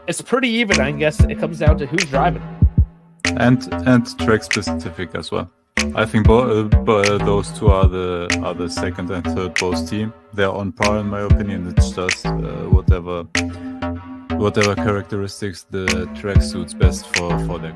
it's pretty even. I guess it comes down to who's driving. And track specific as well. I think those two are the second and third post team. They're on par in my opinion. It's just whatever characteristics the track suits best for them.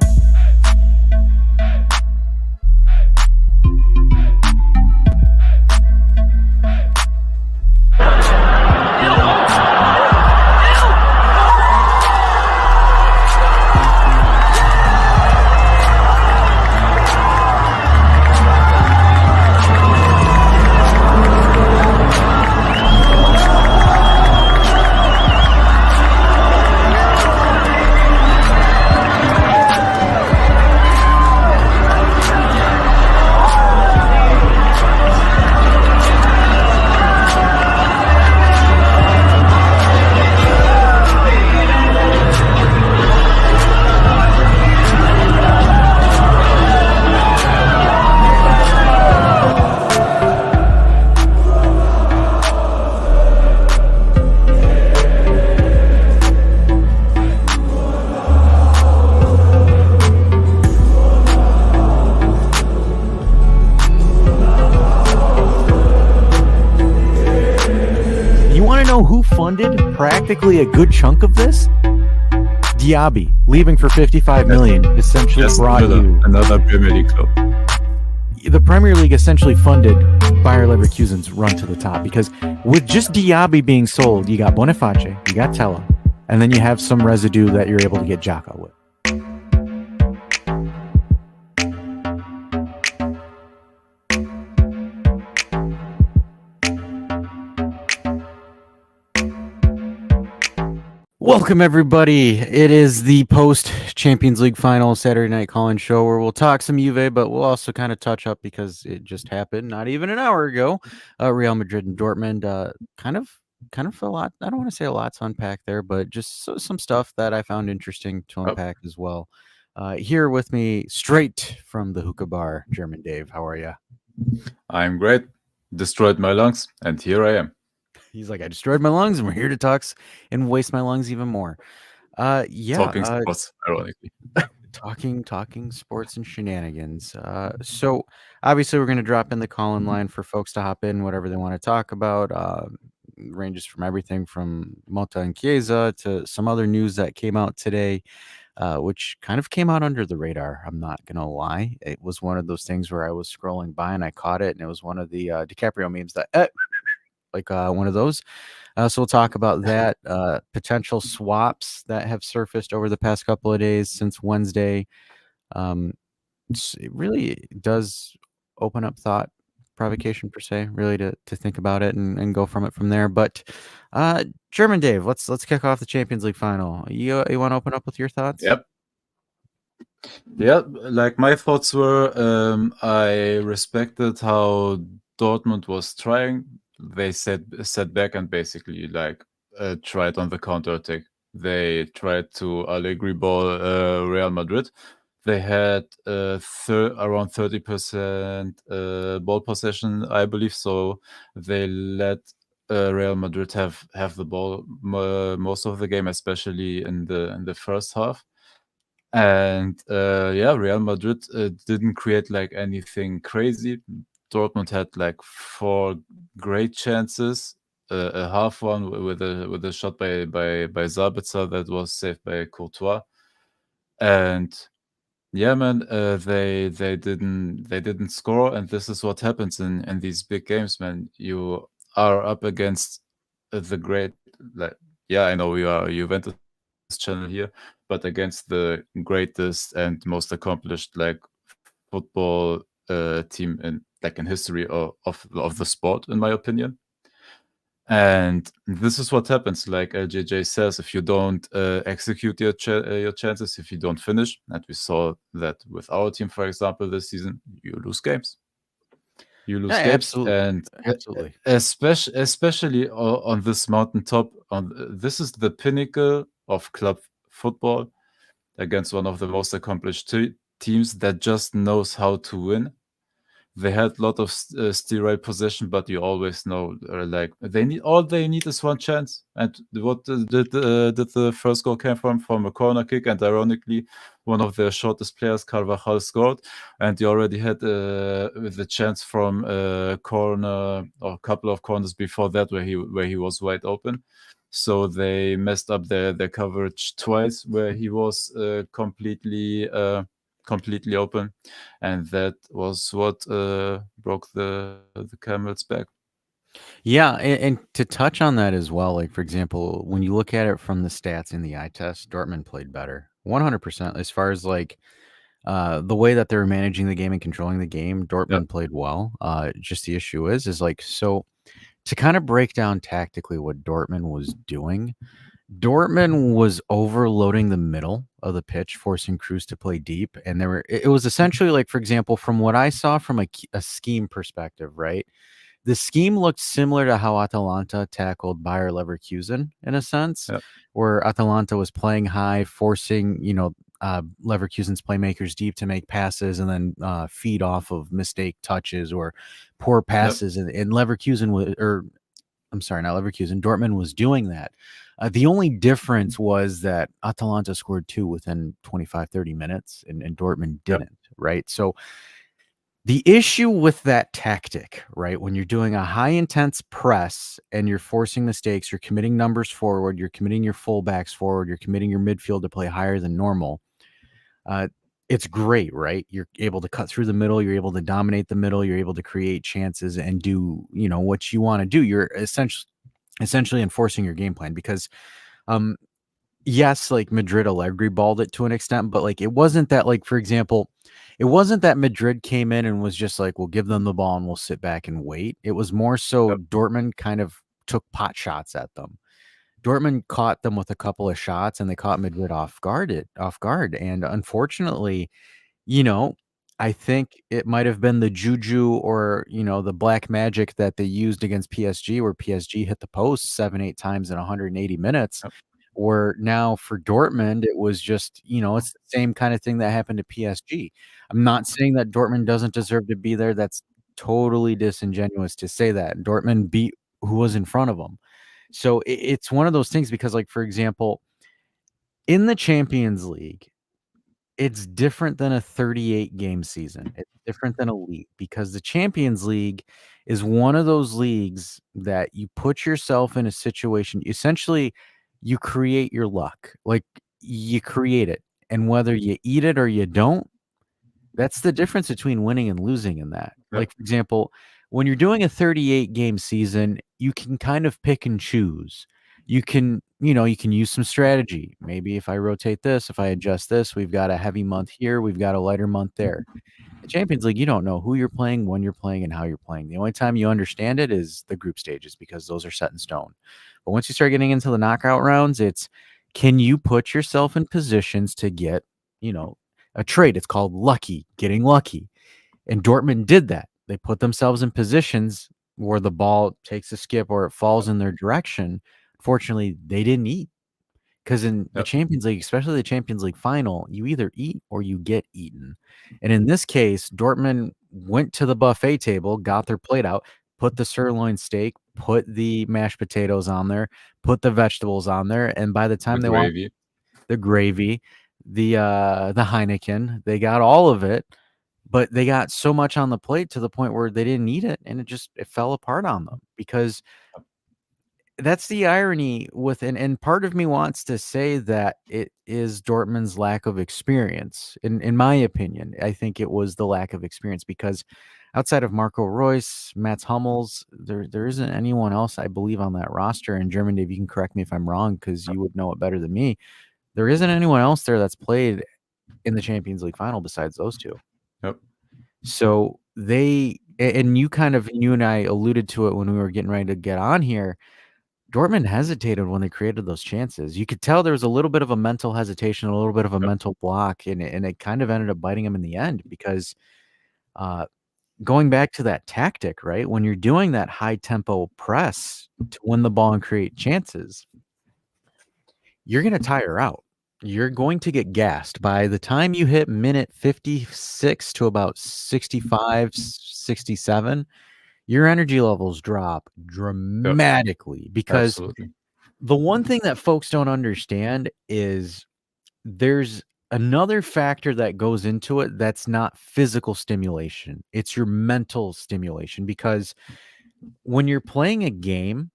Practically a good chunk of this. Diaby leaving for $55 million essentially brought another Premier League club. The Premier League essentially funded Bayer Leverkusen's run to the top, because with just Diaby being sold, you got Boniface, you got Tella, and then you have some residue that you're able to get Xhaka with. Welcome, everybody. It is the post-Champions League final Saturday night call-in show where we'll talk some Juve, but we'll also kind of touch up, because it just happened not even an hour ago, Real Madrid and Dortmund. Kind of a lot. I don't want to say a lot to unpack there, but just some stuff that I found interesting to unpack as well. Here with me, straight from the hookah bar, German Dave. How are you? I'm great. Destroyed my lungs, and here I am. He's like, I destroyed my lungs, and we're here to talk and waste my lungs even more. Talking sports, ironically. talking sports and shenanigans. So obviously we're going to drop in the call-in line for folks to hop in, whatever they want to talk about. Ranges from everything from Mota and Chiesa to some other news that came out today, which kind of came out under the radar. I'm not going to lie. It was one of those things where I was scrolling by and I caught it, and it was one of the DiCaprio memes that... one of those. So we'll talk about that, potential swaps that have surfaced over the past couple of days since Wednesday. It really does open up thought provocation per se, really to think about it and go from there. But German Dave, let's kick off the Champions League final. You want to open up with your thoughts? Yep. Yeah, like my thoughts were, I respected how Dortmund was trying. They set back and basically tried on the counter attack. They tried to Allegri ball Real Madrid. They had around 30% ball possession, I believe. So they let Real Madrid have the ball most of the game, especially in the first half. And Real Madrid didn't create anything crazy. Dortmund had 4 great chances, a half one with a shot by Sabitzer that was saved by Courtois, and they didn't score, and this is what happens in these big games, man. You are up against the great, I know we are a Juventus channel here, but against the greatest and most accomplished football team in history of the sport, in my opinion. And this is what happens, like LJJ says, if you don't execute your chances, if you don't finish, and we saw that with our team, for example, this season, you lose games. Games, absolutely. And absolutely, especially on this mountaintop. This is the pinnacle of club football against one of the most accomplished teams that just knows how to win. they had a lot of sterile possession, but you always know, like all they need is one chance. And what did the first goal came from a corner kick, and ironically, one of their shortest players, Carvajal, scored, and you already had the chance from a corner or a couple of corners before that where he was wide open. So they messed up their coverage twice, where he was completely open, and that was what broke the camel's back. Yeah, and to touch on that as well, like for example, when you look at it from the stats in the eye test, Dortmund played better, 100%. As far as like the way that they're managing the game and controlling the game, Dortmund played well. Just the issue is like so to kind of break down tactically what Dortmund was doing. Dortmund was overloading the middle of the pitch, forcing Cruz to play deep, and it was essentially like, for example, from what I saw from a scheme perspective, right? The scheme looked similar to how Atalanta tackled Bayer Leverkusen in a sense, where Atalanta was playing high, forcing, Leverkusen's playmakers deep to make passes and then feed off of mistake touches or poor passes. And Leverkusen was, or I'm sorry, not Leverkusen, Dortmund was doing that. The only difference was that Atalanta scored 2 within 25, 30 minutes and Dortmund didn't, right? So the issue with that tactic, right, when you're doing a high intense press and you're forcing mistakes, you're committing numbers forward, you're committing your fullbacks forward, you're committing your midfield to play higher than normal. It's great, right? You're able to cut through the middle, you're able to dominate the middle, you're able to create chances and do, what you want to do. You're essentially enforcing your game plan because yes, like Madrid Allegri balled it to an extent, but like it wasn't that, like, for example, it wasn't that Madrid came in and was just like, we'll give them the ball and we'll sit back and wait. It was more so Dortmund kind of took pot shots at them. Dortmund caught them with a couple of shots and they caught Madrid off guard. And unfortunately, I think it might have been the juju or, the black magic that they used against PSG, where PSG hit the post 7, 8 times in 180 minutes. Or now for Dortmund, it was just, it's the same kind of thing that happened to PSG. I'm not saying that Dortmund doesn't deserve to be there. That's totally disingenuous to say that. Dortmund beat who was in front of them. So it's one of those things because, like, for example, in the Champions League, it's different than a 38 game season. It's different than a league because the Champions League is one of those leagues that you put yourself in a situation. Essentially, you create your luck. Like, you create it. And whether you eat it or you don't, that's the difference between winning and losing in that. Like, for example, when you're doing a 38 game season, you can kind of pick and choose. You can use some strategy. Maybe if I rotate this, if I adjust this, we've got a heavy month here, we've got a lighter month there. The Champions League, you don't know who you're playing, when you're playing, and how you're playing. The only time you understand it is the group stages because those are set in stone. But once you start getting into the knockout rounds, it's, can you put yourself in positions to get, a trade? It's called lucky, getting lucky. And Dortmund did that. They put themselves in positions where the ball takes a skip or it falls in their direction. Fortunately, they didn't eat. Because in the Champions League, especially the Champions League final, you either eat or you get eaten. And in this case, Dortmund went to the buffet table, got their plate out, put the sirloin steak, put the mashed potatoes on there, put the vegetables on there, and by the time they want the gravy, the Heineken, they got all of it, but they got so much on the plate to the point where they didn't eat it, and it fell apart on them because that's the irony with, and part of me wants to say that it is Dortmund's lack of experience. In my opinion, I think it was the lack of experience because outside of Marco Reus, Mats Hummels, there isn't anyone else, I believe, on that roster. And German Dave, you can correct me if I'm wrong because you would know it better than me. There isn't anyone else there that's played in the Champions League final besides those two. So you and I alluded to it when we were getting ready to get on here. Dortmund hesitated when they created those chances. You could tell there was a little bit of a mental hesitation, a little bit of a mental block, and it kind of ended up biting them in the end because going back to that tactic, right? When you're doing that high tempo press to win the ball and create chances, you're going to tire out. you're going to get gassed. By the time you hit minute 56 to about 65, 67, your energy levels drop dramatically because Absolutely. the one thing that folks don't understand is there's another factor that goes into it that's not physical stimulation. It's your mental stimulation because when you're playing a game,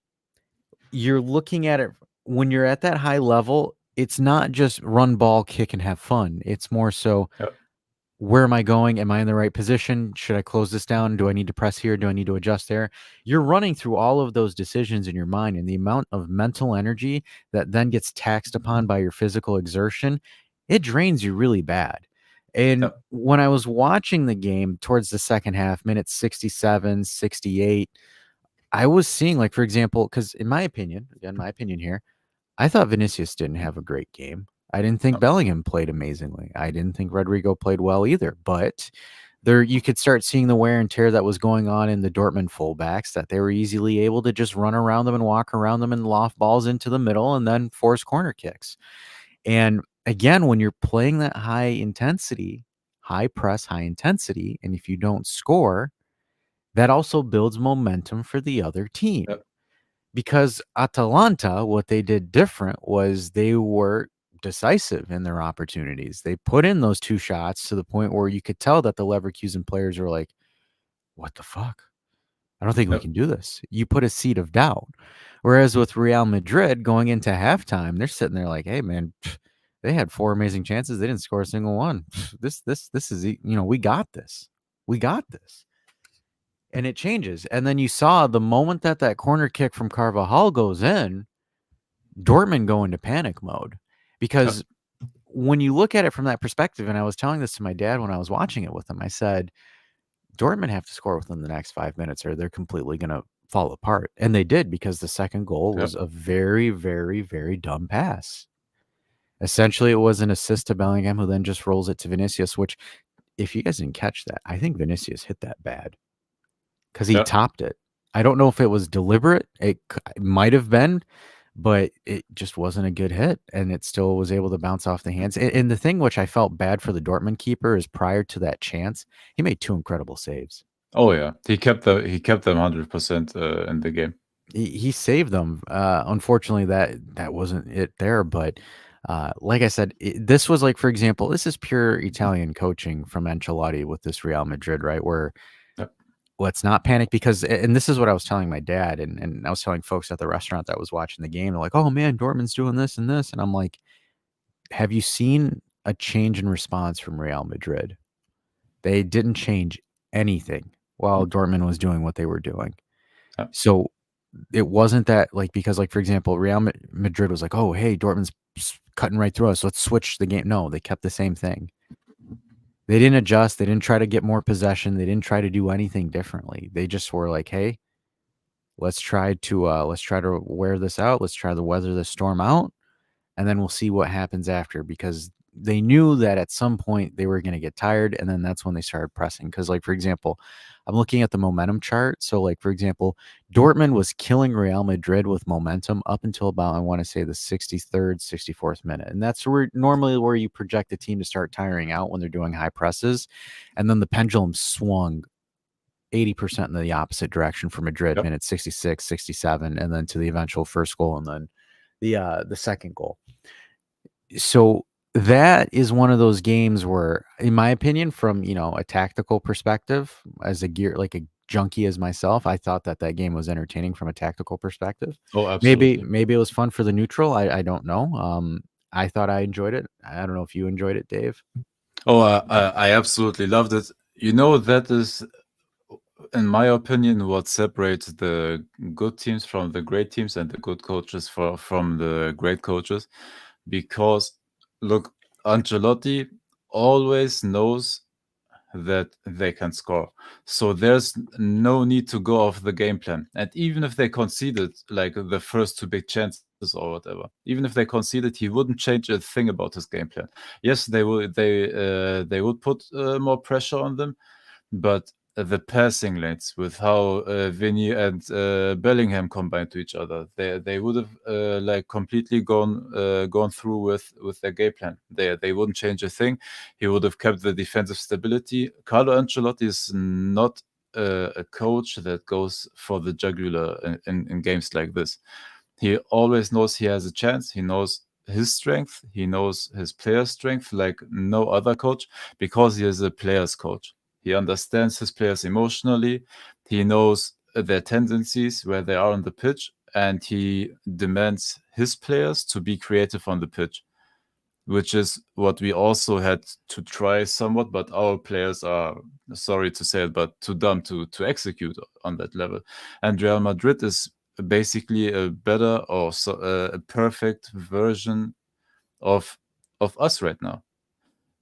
you're looking at it when you're at that high level, it's not just run ball, kick, and have fun. It's more so, Yep. where am I going? Am I in the right position? Should I close this down? Do I need to press here? Do I need to adjust there? You're running through all of those decisions in your mind, and the amount of mental energy that then gets taxed upon by your physical exertion, it drains you really bad. And Yep. when I was watching the game towards the second half, minutes 67, 68, I was seeing, like, for example, because in my opinion, again, my opinion here, I thought Vinicius didn't have a great game. I didn't think No. Bellingham played amazingly. I didn't think Rodrigo played well either. But there, you could start seeing the wear and tear that was going on in the Dortmund fullbacks, that they were easily able to just run around them and walk around them and loft balls into the middle and then force corner kicks. And again, when you're playing that high intensity, high press, high intensity, and if you don't score, that also builds momentum for the other team. Yep. Because Atalanta, what they did different was they were decisive in their opportunities. They put in those 2 shots to the point where you could tell that the Leverkusen players were like, "What the fuck? I don't think we Yep. can do this." You put a seed of doubt. Whereas with Real Madrid going into halftime, they're sitting there like, "Hey man, they had 4 amazing chances. They didn't score a single one. This is, we got this. We got this." And it changes. And then you saw the moment that that corner kick from Carvajal goes in, Dortmund go into panic mode. Because when you look at it from that perspective, and I was telling this to my dad when I was watching it with him, I said, Dortmund have to score within the next 5 minutes or they're completely going to fall apart. And they did, because the second goal was a very, very, very dumb pass. Essentially, it was an assist to Bellingham, who then just rolls it to Vinicius, which, if you guys didn't catch that, I think Vinicius hit that bad. Because he topped it. I don't know if it was deliberate. It might have been, but it just wasn't a good hit, and it still was able to bounce off the hands. And the thing which I felt bad for the Dortmund keeper is, prior to that chance, he made 2 incredible saves. Oh yeah, he kept them 100% in the game. He saved them. Unfortunately, that wasn't it there. But like I said, this was like, for example, this is pure Italian coaching from Ancelotti with this Real Madrid, right? Where let's not panic, because, and this is what I was telling my dad, and I was telling folks at the restaurant that was watching the game. They're like, "Oh man, Dortmund's doing this and this," and I'm like, "Have you seen a change in response from Real Madrid? They didn't change anything while Dortmund was doing what they were doing." So it wasn't that, like, because, like, for example, Real Madrid was like, "Oh, hey, Dortmund's cutting right through us. Let's switch the game." No, they kept the same thing. They didn't adjust. They didn't try to get more possession. They didn't try to do anything differently. They just were like, "Hey, let's try to wear this out. Let's try to weather this storm out, and then we'll see what happens after." Because they knew that at some point they were going to get tired, and then that's when they started pressing. Because, like, for example, I'm looking at the momentum chart. So, like, for example, Dortmund was killing Real Madrid with momentum up until about, I want to say, the 63rd, 64th minute. And that's normally where you project the team to start tiring out, when they're doing high presses. And then the pendulum swung 80% in the opposite direction for Madrid, minute 66, 67, and then to the eventual first goal, and then the second goal. So that is one of those games where, in my opinion, from, a tactical perspective, as a junkie as myself, I thought that game was entertaining from a tactical perspective. Oh, absolutely. Maybe it was fun for the neutral. I don't know. I thought I enjoyed it. I don't know if you enjoyed it, Dave. Oh, I absolutely loved it. That is, in my opinion, what separates the good teams from the great teams, and the good coaches from the great coaches. Because, look, Ancelotti always knows that they can score. So there's no need to go off the game plan. And even if they conceded, like, the first 2 big chances or whatever, even if they conceded, he wouldn't change a thing about his game plan. Yes, they would put more pressure on them, but the passing lanes, with how Vinny and Bellingham combined to each other. They would have like completely gone through with their game plan. They wouldn't change a thing. He would have kept the defensive stability. Carlo Ancelotti is not a coach that goes for the jugular in games like this. He always knows he has a chance. He knows his strength. He knows his player's strength like no other coach, because he is a player's coach. He understands his players emotionally. He knows their tendencies, where they are on the pitch, and he demands his players to be creative on the pitch, which is what we also had to try somewhat, but our players are, sorry to say it, but too dumb to execute on that level. And Real Madrid is basically a better or a perfect version of us right now.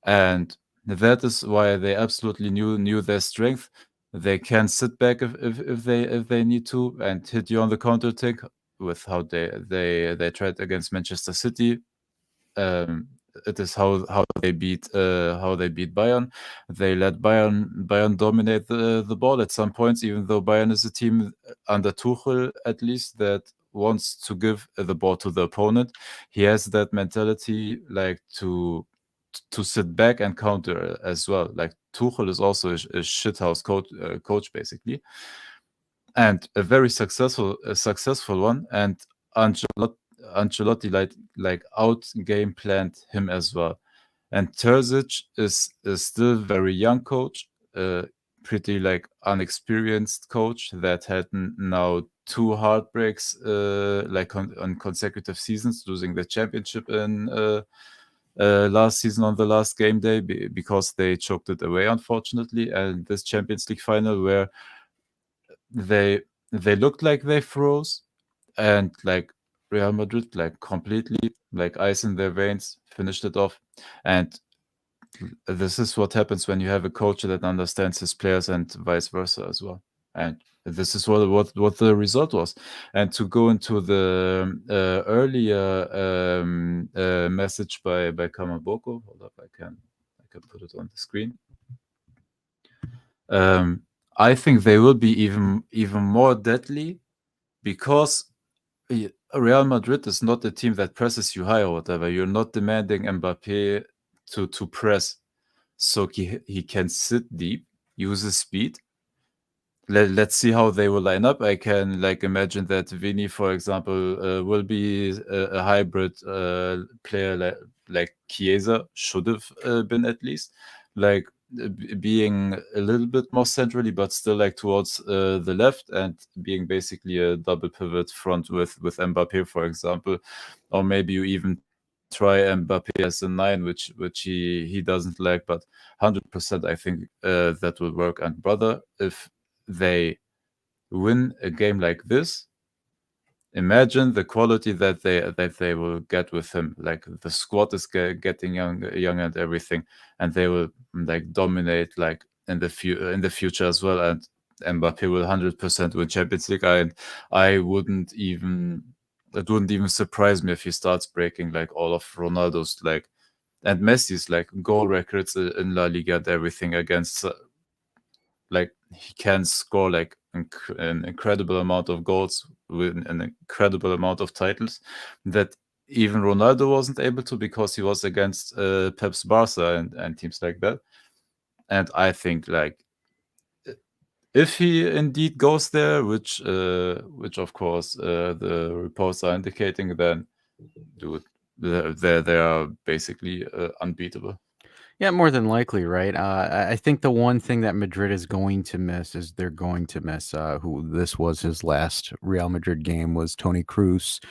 And that is why they absolutely knew their strength. They can sit back if they need to and hit you on the counter attack, with how they tried against Manchester City. It is how they beat Bayern. They let Bayern dominate the ball at some points, even though Bayern is a team under Tuchel, at least, that wants to give the ball to the opponent. He has that mentality, like to sit back and counter as well. Like Tuchel is also a shithouse coach basically, and a very successful one. And Ancelotti like out game planned him as well. And Terzic is still very young coach, pretty like unexperienced coach that had now 2 heartbreaks like on consecutive seasons, losing the championship in last season on the last game day because they choked it away, unfortunately, and this Champions League final where they looked like they froze, and like Real Madrid like completely like ice in their veins finished it off. And this is what happens when you have a coach that understands his players, and vice versa as well. And this is what the result was. And to go into the earlier message by Kamaboko, hold up, I can put it on the screen. I think they will be even more deadly, because Real Madrid is not a team that presses you high or whatever. You're not demanding Mbappe to press, so he can sit deep, use his speed. Let's see how they will line up. I can like imagine that Vini, for example, will be a hybrid player like Chiesa should have been, at least, like being a little bit more centrally, but still like towards the left, and being basically a double pivot front with Mbappe, for example. Or maybe you even try Mbappe as a 9, which he doesn't like, but 100% I think that will work. And brother, if they win a game like this, imagine the quality that they will get with him. Like the squad is getting young and everything, and they will like dominate like in the future as well. And Mbappe will 100% win Champions League. I wouldn't even it wouldn't even surprise me if he starts breaking like all of Ronaldo's like and Messi's like goal records in La Liga and everything against. Like he can score like an incredible amount of goals with an incredible amount of titles that even Ronaldo wasn't able to, because he was against Pep's Barca and teams like that. And I think like if he indeed goes there, which of course the reports are indicating, then dude, they are basically unbeatable. Yeah, more than likely, right? I think the one thing that Madrid is going to miss is they're going to miss who this was his last Real Madrid game was Toni Kroos.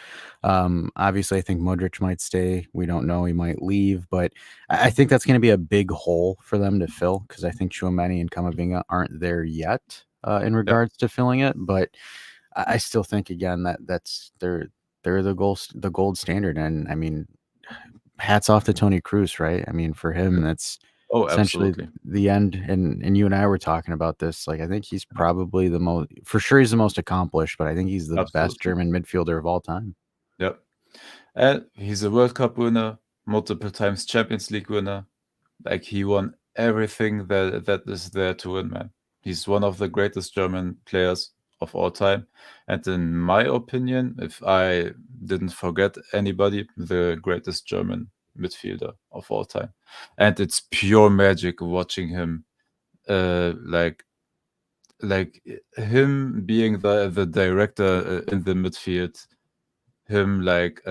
Obviously, I think Modric might stay. We don't know. He might leave. But I think that's going to be a big hole for them to fill, because I think Tchouaméni and Camavinga aren't there yet in regards to filling it. But I still think, again, that's they're the gold standard. And, I mean, hats off to Toni Kroos, right? I mean, for him, that's essentially absolutely the end. And you and I were talking about this. Like, I think he's probably for sure he's the most accomplished, but I think he's the best German midfielder of all time. Yep. And he's a World Cup winner, multiple times Champions League winner. Like he won everything that is there to win, man. He's one of the greatest German players of all time. And in my opinion, if I didn't forget anybody, the greatest German midfielder of all time. And it's pure magic watching him, like him being the director in the midfield, him like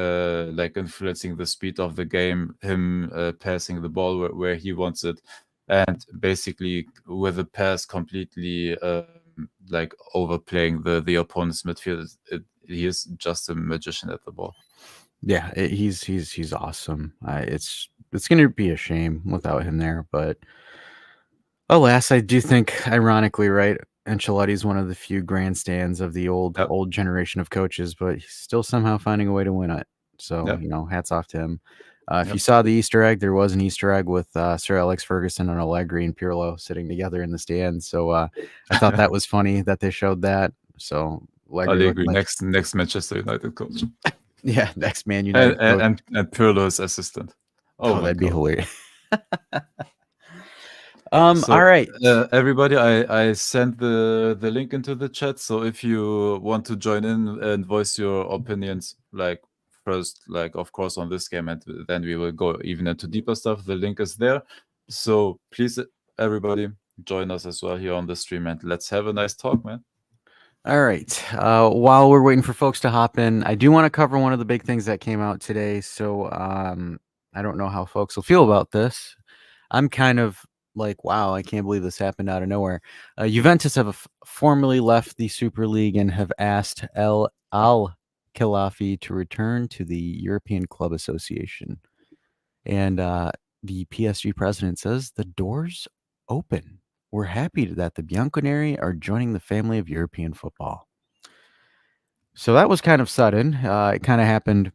influencing the speed of the game, him passing the ball where he wants it, and basically with a pass completely like overplaying the opponent's midfield. He is just a magician at the ball. Yeah, he's awesome. It's going to be a shame without him there, but alas, I do think, ironically, right, Ancelotti's one of the few grandstands of the old generation of coaches, but he's still somehow finding a way to win it. So, hats off to him. If you saw the Easter egg, there was an Easter egg with Sir Alex Ferguson and Allegri and Pirlo sitting together in the stand. So I thought that was funny that they showed that. So Allegri, next Manchester United coach. Yeah, next Man United coach. And Pirlo's assistant. Oh, that'd be hilarious. All right, everybody, I sent the link into the chat. So if you want to join in and voice your opinions, like first, like of course on this game, and then we will go even into deeper stuff. The link is there. So please, everybody, join us as well here on the stream, and let's have a nice talk, man. All right. While we're waiting for folks to hop in, I do want to cover one of the big things that came out today. So I don't know how folks will feel about this. I'm kind of like, wow, I can't believe this happened out of nowhere. Juventus have formally left the Super League and have asked Al-Khelaifi to return to the European Club Association. And the PSG president says the door's open. We're happy that the Bianconeri are joining the family of European football. So that was kind of sudden. It kind of happened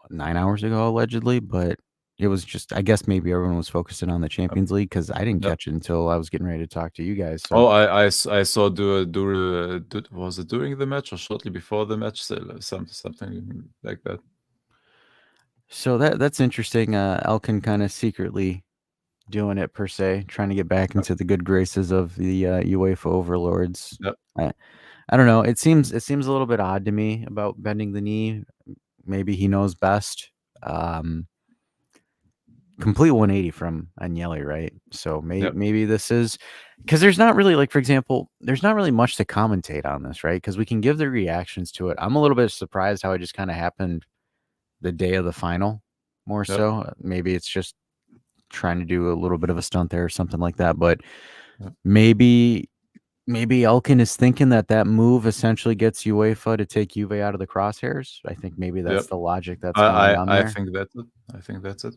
9 hours ago, allegedly, but it was just, I guess maybe everyone was focusing on the Champions League because I didn't catch it until I was getting ready to talk to you guys. So. Oh, I saw was it during the match or shortly before the match? Something like that. So that's interesting. Elkin kind of secretly doing it per se, trying to get back into the good graces of the UEFA overlords. Yep. I don't know. It seems a little bit odd to me about bending the knee. Maybe he knows best. Complete 180 from Agnelli, right? So maybe this is because there's not really, like, for example, there's not really much to commentate on this, right? Because we can give the reactions to it. I'm a little bit surprised how it just kind of happened the day of the final, more so. Maybe it's just trying to do a little bit of a stunt there or something like that. But maybe Elkin is thinking that move essentially gets UEFA to take Juve out of the crosshairs. I think maybe that's the logic that's going on there. I think that's it.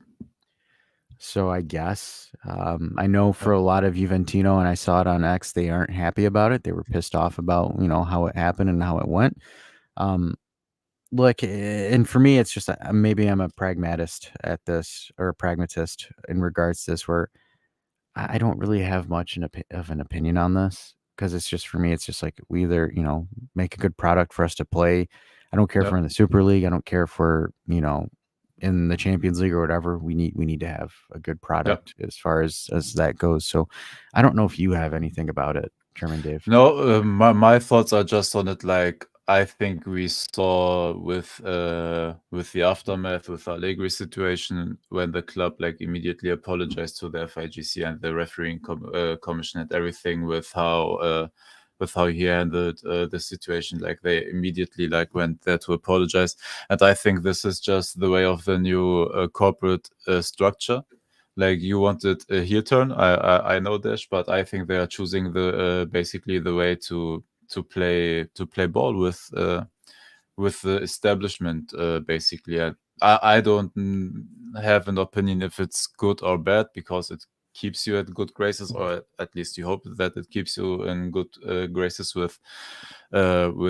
So I guess I know for a lot of Juventino, and I saw it on X, they aren't happy about it. They were pissed off about how it happened and how it went. Look, and for me, it's just maybe I'm a pragmatist at this, or a pragmatist in regards to this, where I don't really have much of an opinion on this, because it's just, for me, it's just like, we either make a good product for us to play. I don't care if we're in the Super League. I don't care if we're in the Champions League or whatever. We need to have a good product as far as that goes. So I don't know if you have anything about it, German Dave. No, my thoughts are just on it. Like, I think we saw with the aftermath with Allegri situation, when the club like immediately apologized to the FIGC and the refereeing commission and everything, with how he handled the situation. Like, they immediately went there to apologize. And I think this is just the way of the new corporate structure. Like, you wanted a heel turn, I know Dash, but I think they are choosing basically the way to play ball with the establishment, basically. I don't have an opinion if it's good or bad, because it keeps you at good graces, or at least you hope that it keeps you in good graces with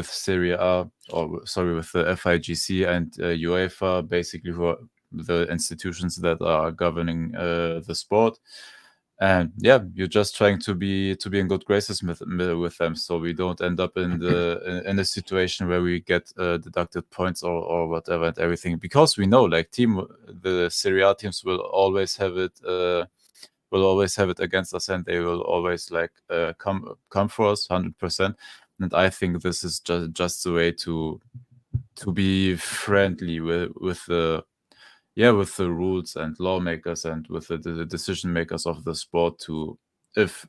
Serie A, or sorry, with the FIGC and UEFA, basically, who are the institutions that are governing the sport. And you're just trying to be in good graces with them, so we don't end up in a situation where we get deducted points or whatever and everything, because we know, like, the Serie A teams will always have it will always have it against us, and they will always like come for us 100%. And I think this is just a way to be friendly with the rules and lawmakers and with the decision makers of the sport, to, if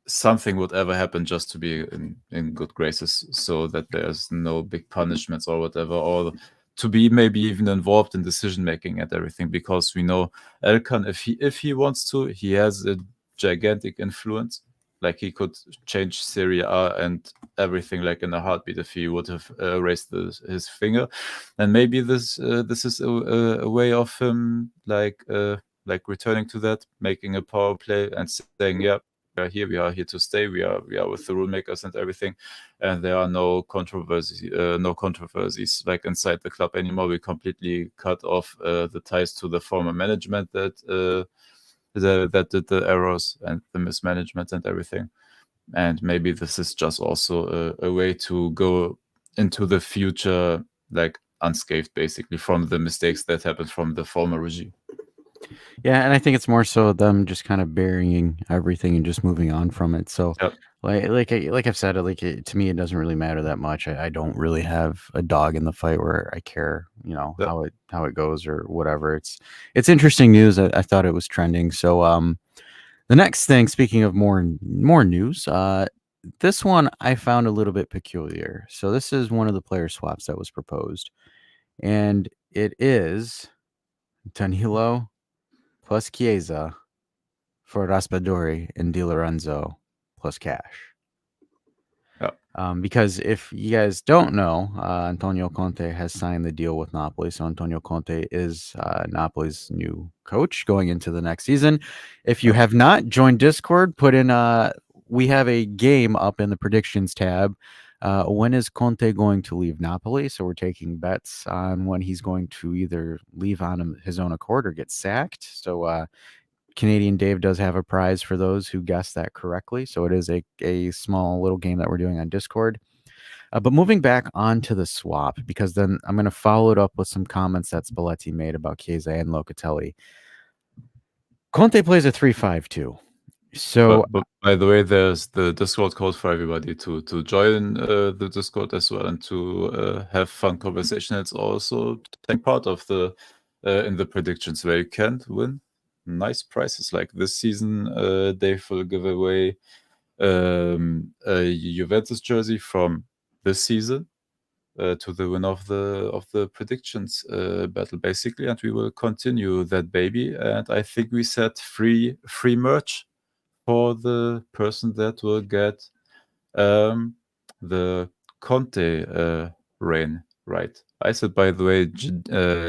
something would ever happen, just to be in good graces, so that there's no big punishments or whatever, or to be maybe even involved in decision making and everything, because we know Elkan, if he wants to, he has a gigantic influence. Like, he could change Serie A and everything like in a heartbeat if he would have raised his finger. And maybe this is a way of him like returning to that, making a power play and saying, yeah, we are here to stay. We are with the rule makers and everything, and there are no controversies like inside the club anymore. We completely cut off the ties to the former management that did the errors and the mismanagement and everything. And maybe this is just also a way to go into the future like unscathed, basically, from the mistakes that happened from the former regime. Yeah, and I think it's more so them just kind of burying everything and just moving on from it. So, Yep. like I've said, to me, it doesn't really matter that much. I don't really have a dog in the fight where I care, Yep. how it goes or whatever. It's interesting news. I thought it was trending. So, the next thing, speaking of more news, this one I found a little bit peculiar. So this is one of the player swaps that was proposed, and it is Danilo plus Chiesa for Raspadori and Di Lorenzo plus cash. Because if you guys don't know, Antonio Conte has signed the deal with Napoli. So Antonio Conte is Napoli's new coach going into the next season. If you have not joined Discord, put in we have a game up in the predictions tab. When is Conte going to leave Napoli? So we're taking bets on when he's going to either leave on his own accord or get sacked. So Canadian Dave does have a prize for those who guessed that correctly. So it is a small little game that we're doing on Discord. But moving back onto the swap, because then I'm going to follow it up with some comments that Spalletti made about Chiesa and Locatelli. Conte plays a 3-5-2. So, but by the way, there's the Discord code for everybody to join the Discord as well, and to have fun conversation. It's also take part of the in the predictions, where you can win nice prizes. Like this season, Dave will give away a Juventus jersey from this season to the winner of the predictions battle, basically, and we will continue that baby. And I think we set free merch for the person that will get the Conte reign right. I said, by the way,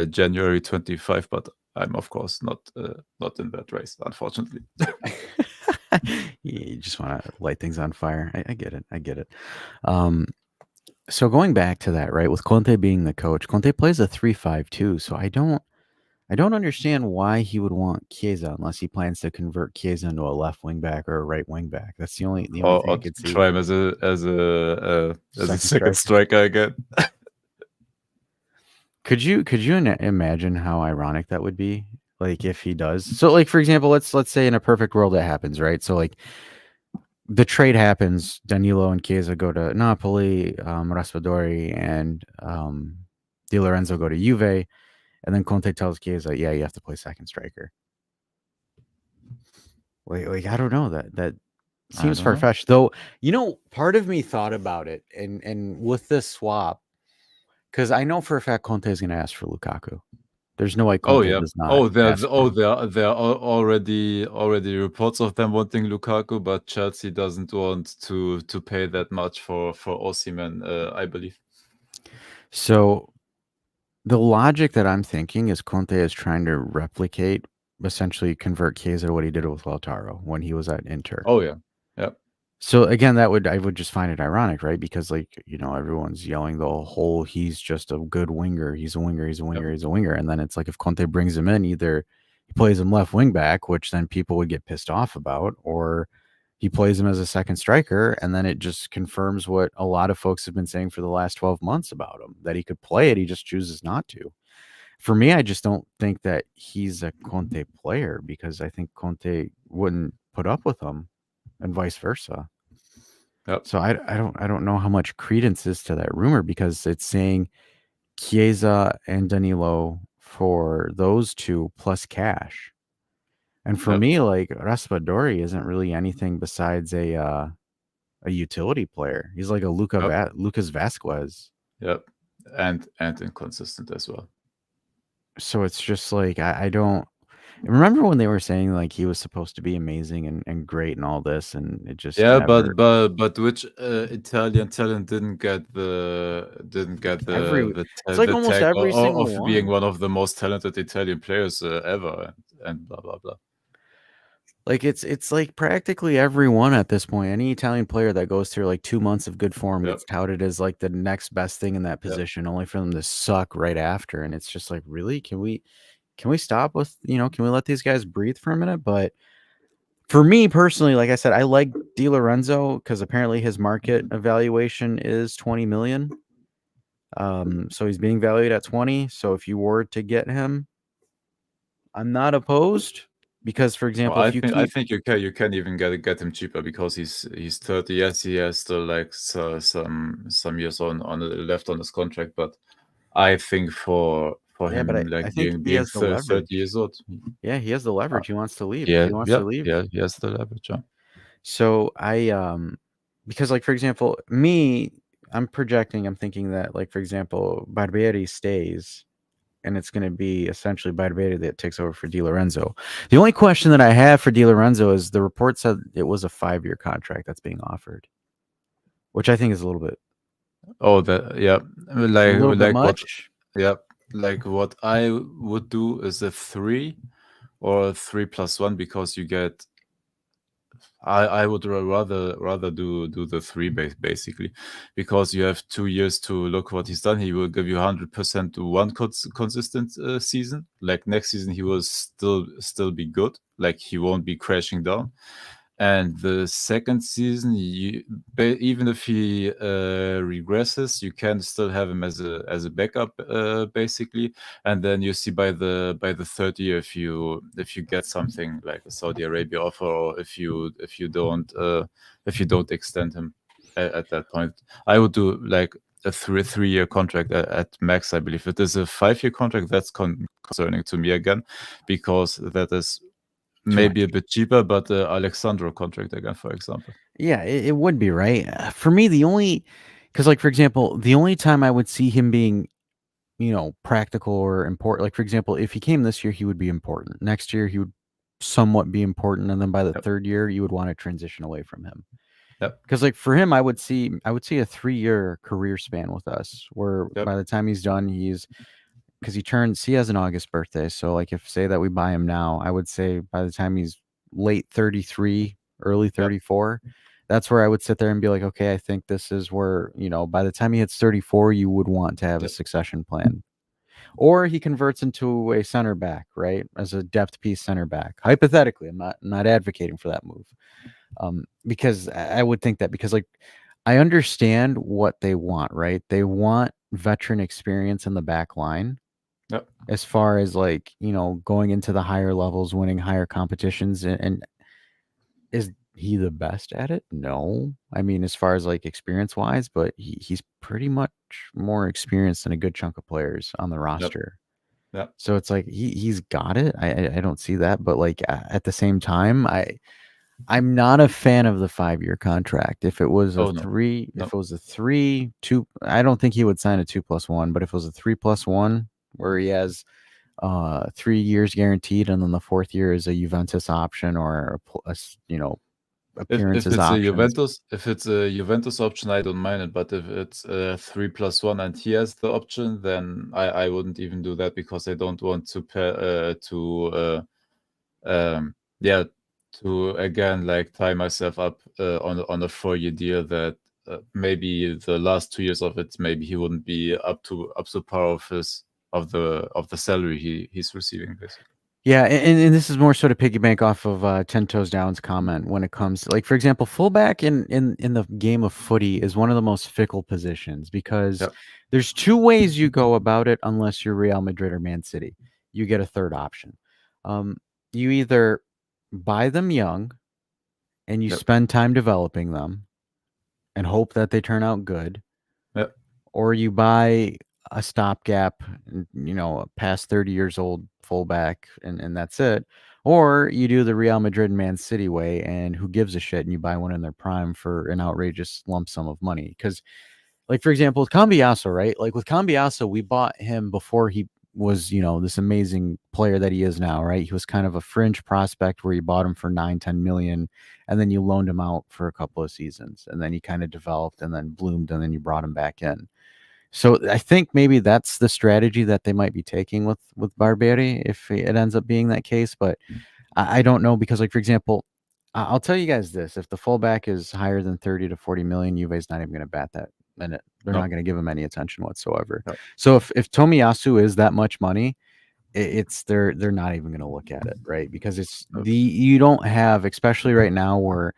January 25, but I'm of course not in that race, unfortunately. You just want to light things on fire. I get it. So going back to that, right, with Conte being the coach, Conte plays a 3-5-2. So I don't understand why he would want Chiesa unless he plans to convert Chiesa into a left wing back or a right wing back. That's the only thing I could see. Try him as a second striker again. Could you imagine how ironic that would be? Like if he does. So like, for example, let's say in a perfect world that happens, right? So like the trade happens, Danilo and Chiesa go to Napoli, Raspadori and Di Lorenzo go to Juve, and then Conte tells Chiesa, yeah, you have to play second striker. Like I don't know, that seems far-fetched. Though, part of me thought about it and with this swap, because I know for a fact Conte is going to ask for Lukaku. There's no way Conte does not. There are already reports of them wanting Lukaku, but Chelsea doesn't want to pay that much for Osimhen, I believe. So the logic that I'm thinking is Conte is trying to replicate, essentially convert Chiesa to what he did with Lautaro when he was at Inter. Oh yeah. So again, I would just find it ironic, right? Because everyone's yelling the whole he's just a good winger. He's a winger. He's a winger. Yep. He's a winger. And then it's like if Conte brings him in, either he plays him left wing back, which then people would get pissed off about, or he plays him as a second striker, and then it just confirms what a lot of folks have been saying for the last 12 months about him, that he could play it. He just chooses not to. For me, I just don't think that he's a Conte player because I think Conte wouldn't put up with him, and vice versa. Yep. So I don't know how much credence is to that rumor because it's saying Chiesa and Danilo for those two plus cash. And for Yep. me, like Raspadori isn't really anything besides a utility player. He's like a Lucas Vasquez. Yep. And inconsistent as well. So it's just like I don't remember when they were saying like he was supposed to be amazing and great and all this, and it just never. But which Italian talent didn't get Every it's like the almost tag every single of being one. one of the most talented Italian players ever, and blah blah blah. Like it's like practically everyone at this point. Any Italian player that goes through like 2 months of good form Yep. gets touted as like the next best thing in that position, only for them to suck right after. And it's just like, really, can we stop with can we let these guys breathe for a minute? But for me personally, like I said, I like Di Lorenzo because apparently his market evaluation is 20 million. So he's being valued at 20. So if you were to get him, I'm not opposed. Because, for example, if you I keep think you can even get him cheaper because he's 30. Yes, he has still like some years on left on his contract, but I think for Yeah, but him I like think he being has the 30 leverage. years old. Yeah, he has the leverage. He wants to leave. If Yeah, he wants to leave. yeah, he has the leverage. Yeah. So because like for example, me, I'm thinking that like for example, Barbieri stays and it's going to be essentially Barbieri that takes over for Di Lorenzo. The only question that I have for Di Lorenzo is the report said it was a 5-year contract that's being offered, which I think is a little bit like what much. like what I would do is a 3 or a 3+1 because you get I would rather do the 3 basically because you have 2 years to look what he's done. He will give you 100% one consistent season. Like next season, he will still be good. Like he won't be crashing down. And the second season, even if he regresses, you can still have him as a backup, basically. And then you see by the third year if you get something like a Saudi Arabia offer, or if you don't extend him at that point. I would do like a 3-year contract at max. I believe it is a 5-year contract. That's concerning to me again, because that is maybe a bit cheaper, but the Alexandro contract again, for example. Yeah, it would be, right? For me, because like for example, the only time I would see him being, practical or important, like for example, if he came this year, he would be important. Next year, he would somewhat be important, and then by the third year, you would want to transition away from him. Yep. Because like for him, I would see a 3-year career span with us, where Yep. by the time he's done, because he has an August birthday. So like if say that we buy him now, I would say by the time he's late 33, early 34, that's where I would sit there and be like, okay, I think this is where, by the time he hits 34, you would want to have a succession plan. Or he converts into a center back, right? As a depth piece center back. Hypothetically, I'm not advocating for that move. Because I would think that because like I understand what they want, right? They want veteran experience in the back line. Yep. As far as like, going into the higher levels, winning higher competitions, and is he the best at it? No. I mean, as far as like experience wise, but he's pretty much more experienced than a good chunk of players on the roster. Yep. So it's like he's got it. I don't see that, but like at the same time, I'm not a fan of the 5-year contract. If it was a 3, if it was a 3, 2, I don't think he would sign a 2+1. But if it was a 3+1, where he has 3 years guaranteed, and then the 4th year is a Juventus option or appearances options. If it's a Juventus option, I don't mind it. But if it's a 3+1 and he has the option, then I wouldn't even do that because I don't want to to again like tie myself up on a 4-year deal that maybe the last 2 years of it, maybe he wouldn't be up to par of the salary he's receiving, basically. Yeah, and this is more sort of piggyback off of 10 Toes Down's comment when it comes to, like, for example, fullback in the game of footy is one of the most fickle positions because Yeah. there's two ways you go about it unless you're Real Madrid or Man City. You get a third option. You either buy them young and you Yep. spend time developing them and hope that they turn out good, Yeah. or you buy a stopgap, a past 30 years old fullback, and that's it. Or you do the Real Madrid and Man City way, and who gives a shit, and you buy one in their prime for an outrageous lump sum of money. Because, like, for example, with Cambiaso, right? Like with Cambiaso, we bought him before he was, this amazing player that he is now, right? He was kind of a fringe prospect where you bought him for 9-10 million, and then you loaned him out for a couple of seasons, and then he kind of developed and then bloomed, and then you brought him back in. So I think maybe that's the strategy that they might be taking with Barbieri if it ends up being that case. But I don't know because, like, for example, I'll tell you guys this: if the fullback is higher than 30 to 40 million, Juve's not even going to bat that minute. They're No. not going to give him any attention whatsoever. No. So if Tomiyasu is that much money, they're not even going to look at it, right? Because you don't have, especially right now where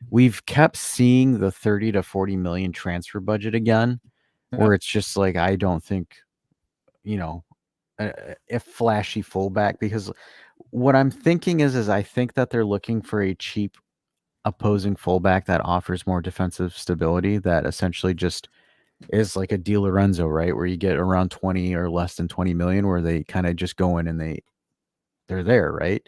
we've kept seeing the 30 to 40 million transfer budget again. Where it's just like, I don't think, a flashy fullback, because what I'm thinking is I think that they're looking for a cheap opposing fullback that offers more defensive stability, that essentially just is like a Di Lorenzo, right? Where you get around 20 or less than 20 million, where they kind of just go in and they're there, right?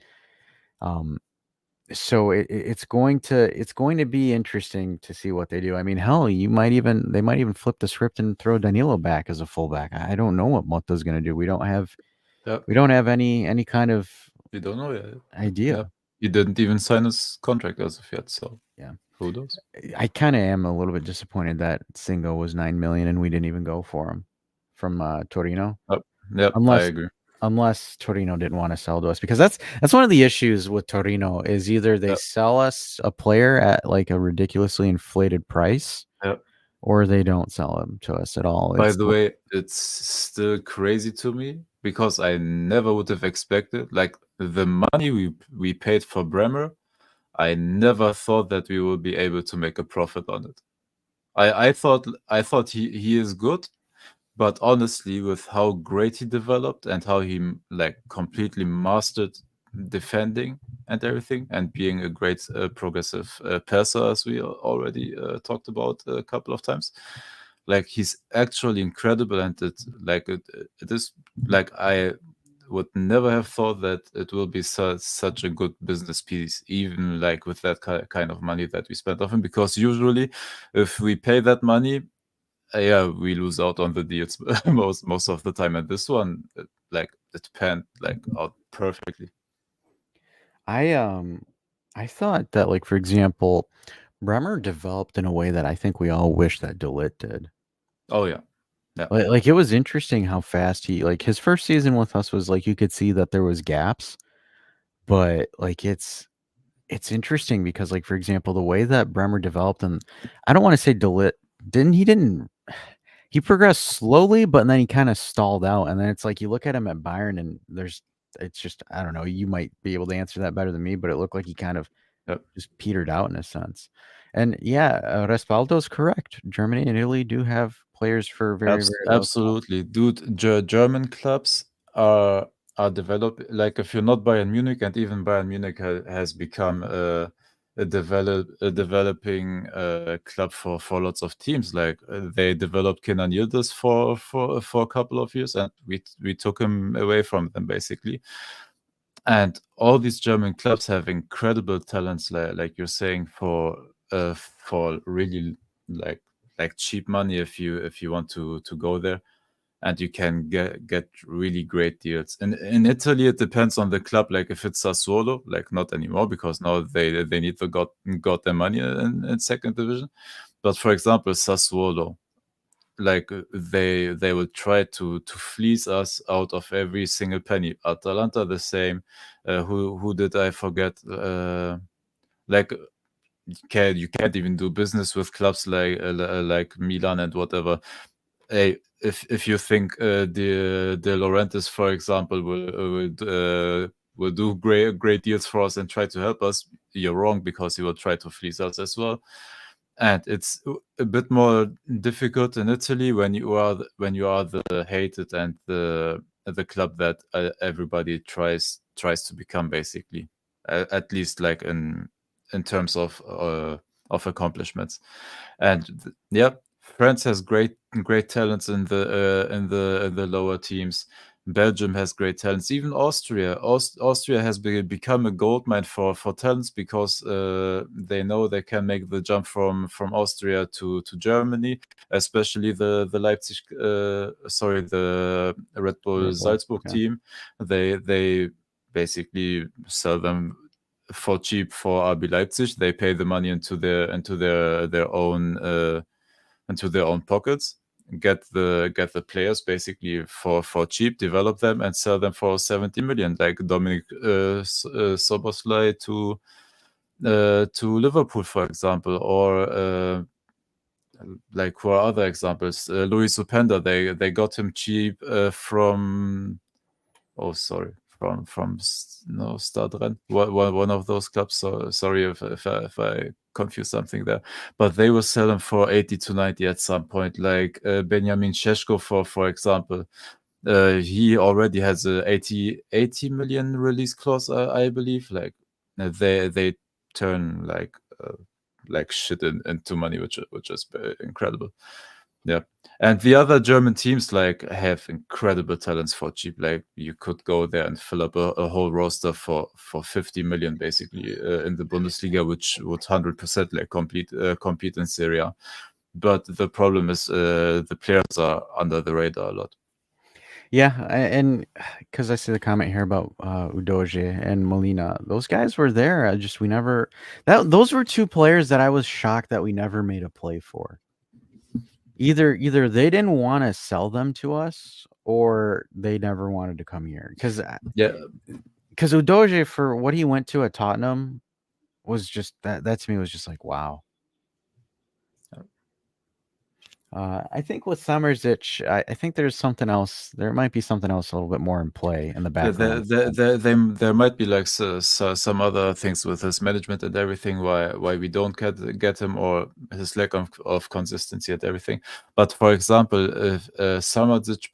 So it's going to be interesting to see what they do. I mean, hell, they might even flip the script and throw Danilo back as a fullback. I don't know what Motta's going to do. We don't have any kind of We don't know yet. idea. Yeah. He didn't even sign his contract as of yet, so yeah, who knows? I kind of am a little bit disappointed that Singo was 9 million and we didn't even go for him from Torino. Yep, I agree. Unless Torino didn't want to sell to us, because that's one of the issues with Torino is either they sell us a player at like a ridiculously inflated price, or they don't sell him to us at all. By the way, it's still crazy to me because I never would have expected, like, the money we paid for Bremer. I never thought that we would be able to make a profit on it. I thought he is good. But honestly, with how great he developed and how he like completely mastered defending and everything, and being a great progressive passer, as we already talked about a couple of times, like, he's actually incredible. And it is like, I would never have thought that it will be such a good business piece, even like with that kind of money that we spent on him, because usually if we pay that money, we lose out on the deals most of the time, and this one, it panned out perfectly. I thought that, like, for example, Bremer developed in a way that I think we all wish that De Ligt did. Oh yeah. Like it was interesting how fast his first season with us was like, you could see that there was gaps, but like it's interesting because, like, for example, the way that Bremer developed, and I don't want to say De Ligt he progressed slowly, but then he kind of stalled out. And then it's like, you look at him at Bayern and it's just, I don't know, you might be able to answer that better than me, but it looked like he kind of just petered out in a sense. And Respaldo's correct. Germany and Italy do have players for very, very low absolutely, dude. German clubs are developed. Like, if you're not Bayern Munich, and even Bayern Munich has become a developing club for lots of teams. Like, they developed Kenan Yildiz for a couple of years, and we took him away from them basically. And all these German clubs have incredible talents, like you're saying, for really like cheap money if you want to go there, and you can get really great deals. In Italy, it depends on the club. Like, if it's Sassuolo, like, not anymore, because now they need to got their money in second division. But for example, Sassuolo, like, they will try to fleece us out of every single penny. Atalanta the same. Who did I forget? Like, you can't even do business with clubs like Milan and whatever. Hey, if you think De Laurentiis, for example, will do great deals for us and try to help us, you're wrong, because he will try to fleece us as well. And it's a bit more difficult in Italy when you are the hated and the club that everybody tries to become, basically, at least like in terms of accomplishments. And France has great talents in the lower teams. Belgium has great talents. Even Austria. Austria has become a goldmine for talents, because they know they can make the jump from Austria to Germany, especially the Leipzig. The Red Bull Salzburg team. They basically sell them for cheap for RB Leipzig. They pay the money into their own pockets, get the players basically for cheap, develop them, and sell them for 70 million, like Dominic Szoboszlai to Liverpool, for example, or like for other examples, Luis Openda, they got him cheap from Stadren, one of those clubs. So sorry if I confused something there, but they will sell him for 80 to 90 at some point. Like Benjamin Šeško, for example, he already has a 80 million release clause, I believe. Like they turn like shit into money, which is incredible. Yeah. And the other German teams like have incredible talents for cheap. Like you could go there and fill up a whole roster for 50 million, basically, in the Bundesliga, which would 100% like compete in Serie A. But the problem is the players are under the radar a lot. Yeah, and because I see the comment here about Udogie and Molina, those guys were there. Those were two players that I was shocked that we never made a play for. Either they didn't want to sell them to us, or they never wanted to come here. Because Udogie, for what he went to at Tottenham, was just that to me was just like, wow. I think with Summerzic, I think there's something else. There might be something else a little bit more in play in the background. There might be like some other things with his management and everything, why we don't get him, or his lack of consistency and everything. But for example, if Summerzic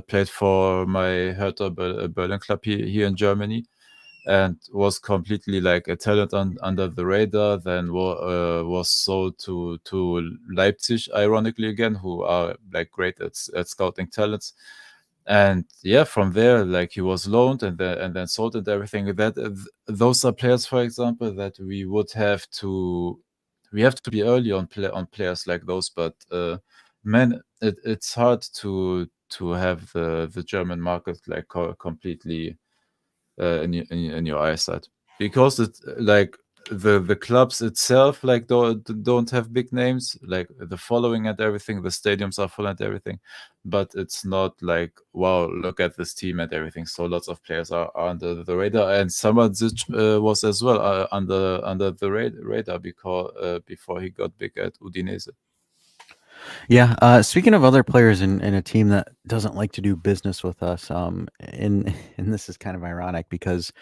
played for my Hertha Berlin club here in Germany, and was completely like a talent under the radar, then was sold to Leipzig, ironically again, who are like great at scouting talents. And yeah, from there, like he was loaned and then sold and everything. That those are players, for example, that we have to be early on players like those. But man, it's hard to have the German market like completely in your eyesight, because it's like the clubs itself like don't have big names, like the following and everything, the stadiums are full and everything, but it's not like, wow, look at this team and everything. So lots of players are under the radar, and Samadzic was as well under the radar because before he got big at Udinese. Yeah. Speaking of other players in a team that doesn't like to do business with us, and this is kind of ironic because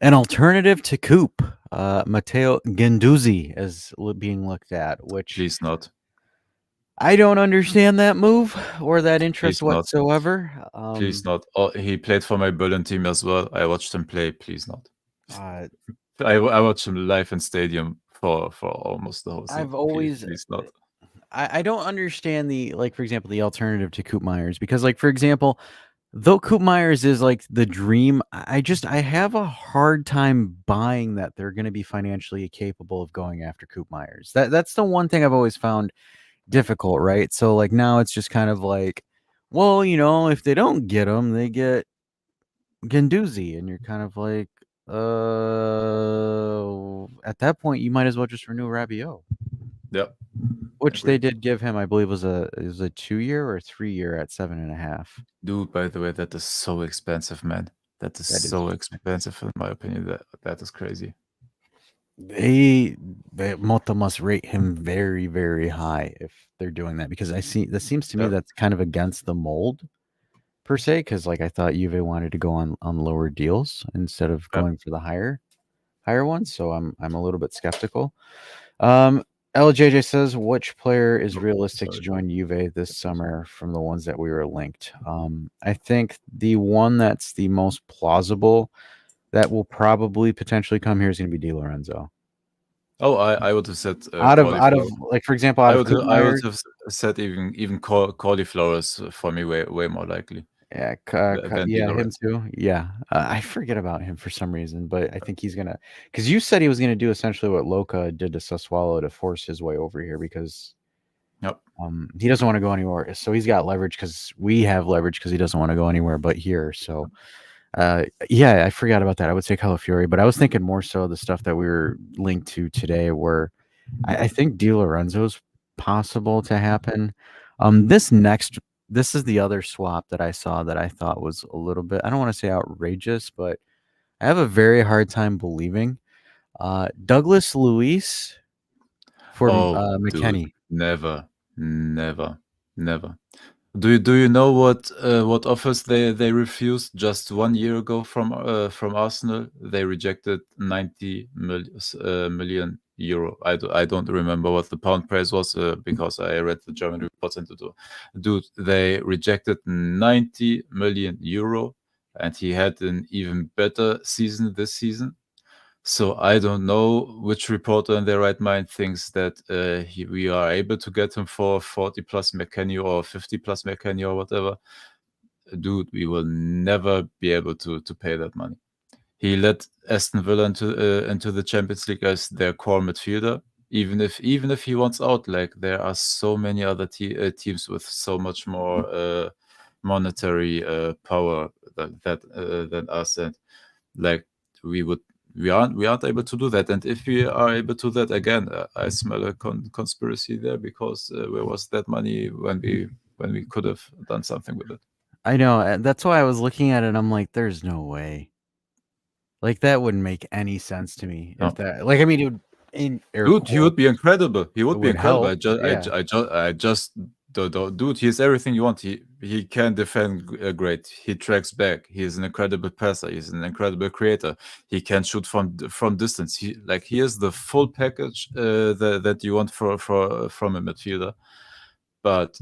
an alternative to Coop, Matteo Guendouzi is being looked at, which Please not. I don't understand that move or that interest Please not. whatsoever. Please not. Oh, he played for my Berlin team as well. I watched him play. Please not. I watched him live in stadium for almost the whole season. I've always please not. I don't understand for example, the alternative to Coop Myers, because like, for example, though Coop Myers is like the dream, I have a hard time buying that they're going to be financially capable of going after Coop Myers. That's the one thing I've always found difficult, right? So like now it's just kind of like, well, if they don't get him, they get Guendouzi, and you're kind of like, at that point you might as well just renew Rabiot. Yep. Which they did give him, I believe, was a 2-year or 3-year at 7.5. Dude, by the way, that is so expensive, man. That is so expensive, in my opinion. That is crazy. Mota must rate him very, very high if they're doing that, because that seems to me that's kind of against the mold. per se, because like I thought Juve wanted to go on lower deals instead of Yep. going for the higher ones. So I'm a little bit skeptical. LJJ says, which player is realistic to Sorry. join Juve this summer from the ones that we were linked? I think the one that's the most plausible that will probably potentially come here is going to be Di Lorenzo. Oh, I would have said Out of cauliflower. like, for example, out I of would Koopmeier, have said even cauliflower is for me way more likely yeah, than Di yeah, him Lorenzo. too. Yeah, I forget about him for some reason, but I think he's gonna. Because you said he was gonna do essentially what Loca did to Sassuolo to force his way over here because Yep. he doesn't want to go anywhere. So he's got leverage because we have leverage because he doesn't want to go anywhere but here. So yeah, I forgot about that. I would say Calafiori, but I was thinking more so the stuff that we were linked to today, where I think Di Lorenzo's possible to happen. This is the other swap that I saw that I thought was a little bit, I don't want to say outrageous, but I have a very hard time believing. Douglas Luiz for Oh, dude, McKennie. never, never, never. Do you know what offers they refused just 1 year ago from Arsenal? They rejected 90 million euro. I don't remember what the pound price was because I read the German reports and dude, they rejected 90 million euro, and he had an even better season this season. So I don't know which reporter in their right mind thinks that we are able to get him for 40 plus McKennie or 50 plus McKennie or whatever. Dude, we will never be able to pay that money. He led Aston Villa into the Champions League as their core midfielder. Even if he wants out, like there are so many other teams with so much more monetary power than us, and like we aren't able to do that. And if we are able to do that again, I smell a conspiracy there because where was that money when we could have done something with it? I know. That's why I was looking at it. I'm like, there's no way. Like that wouldn't make any sense to me if No. that. Like I mean, it would in air Dude, he quote, would be incredible. He it would be would incredible. help. Yeah. I just dude, he is everything you want. He can defend great. He tracks back. He is an incredible passer. He's an incredible creator. He can shoot from distance. He is the full package that you want from a midfielder. But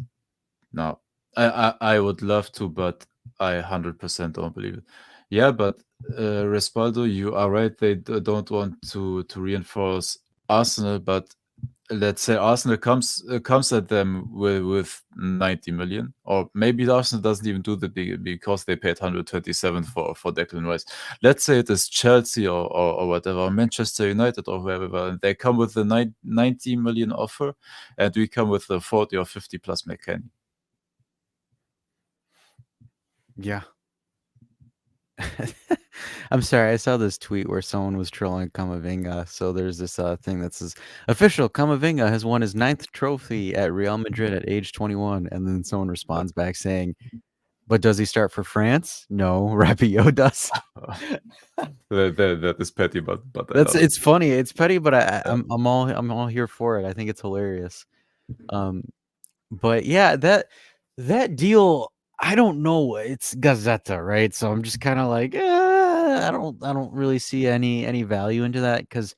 no, I would love to, but I 100% don't believe it. Yeah, but Respaldo, you are right. They don't want to reinforce Arsenal, but let's say Arsenal comes at them with 90 million, or maybe Arsenal doesn't even do that because they paid 127 for Declan Rice. Let's say it is Chelsea or whatever, or Manchester United or whoever, and they come with the 90 million offer, and we come with the 40 or 50 plus McKennie. Yeah. I'm sorry. I saw this tweet where someone was trolling Camavinga. So there's this thing that says, official, Camavinga has won his 9th trophy at Real Madrid at age 21. And then someone responds back saying, but does he start for France? No, Rabiot does. That is petty, but It's funny. It's petty, but I'm all here for it. I think it's hilarious. But yeah, that deal, I don't know. It's Gazzetta, right? So I'm just kind of like, I don't really see any value into that because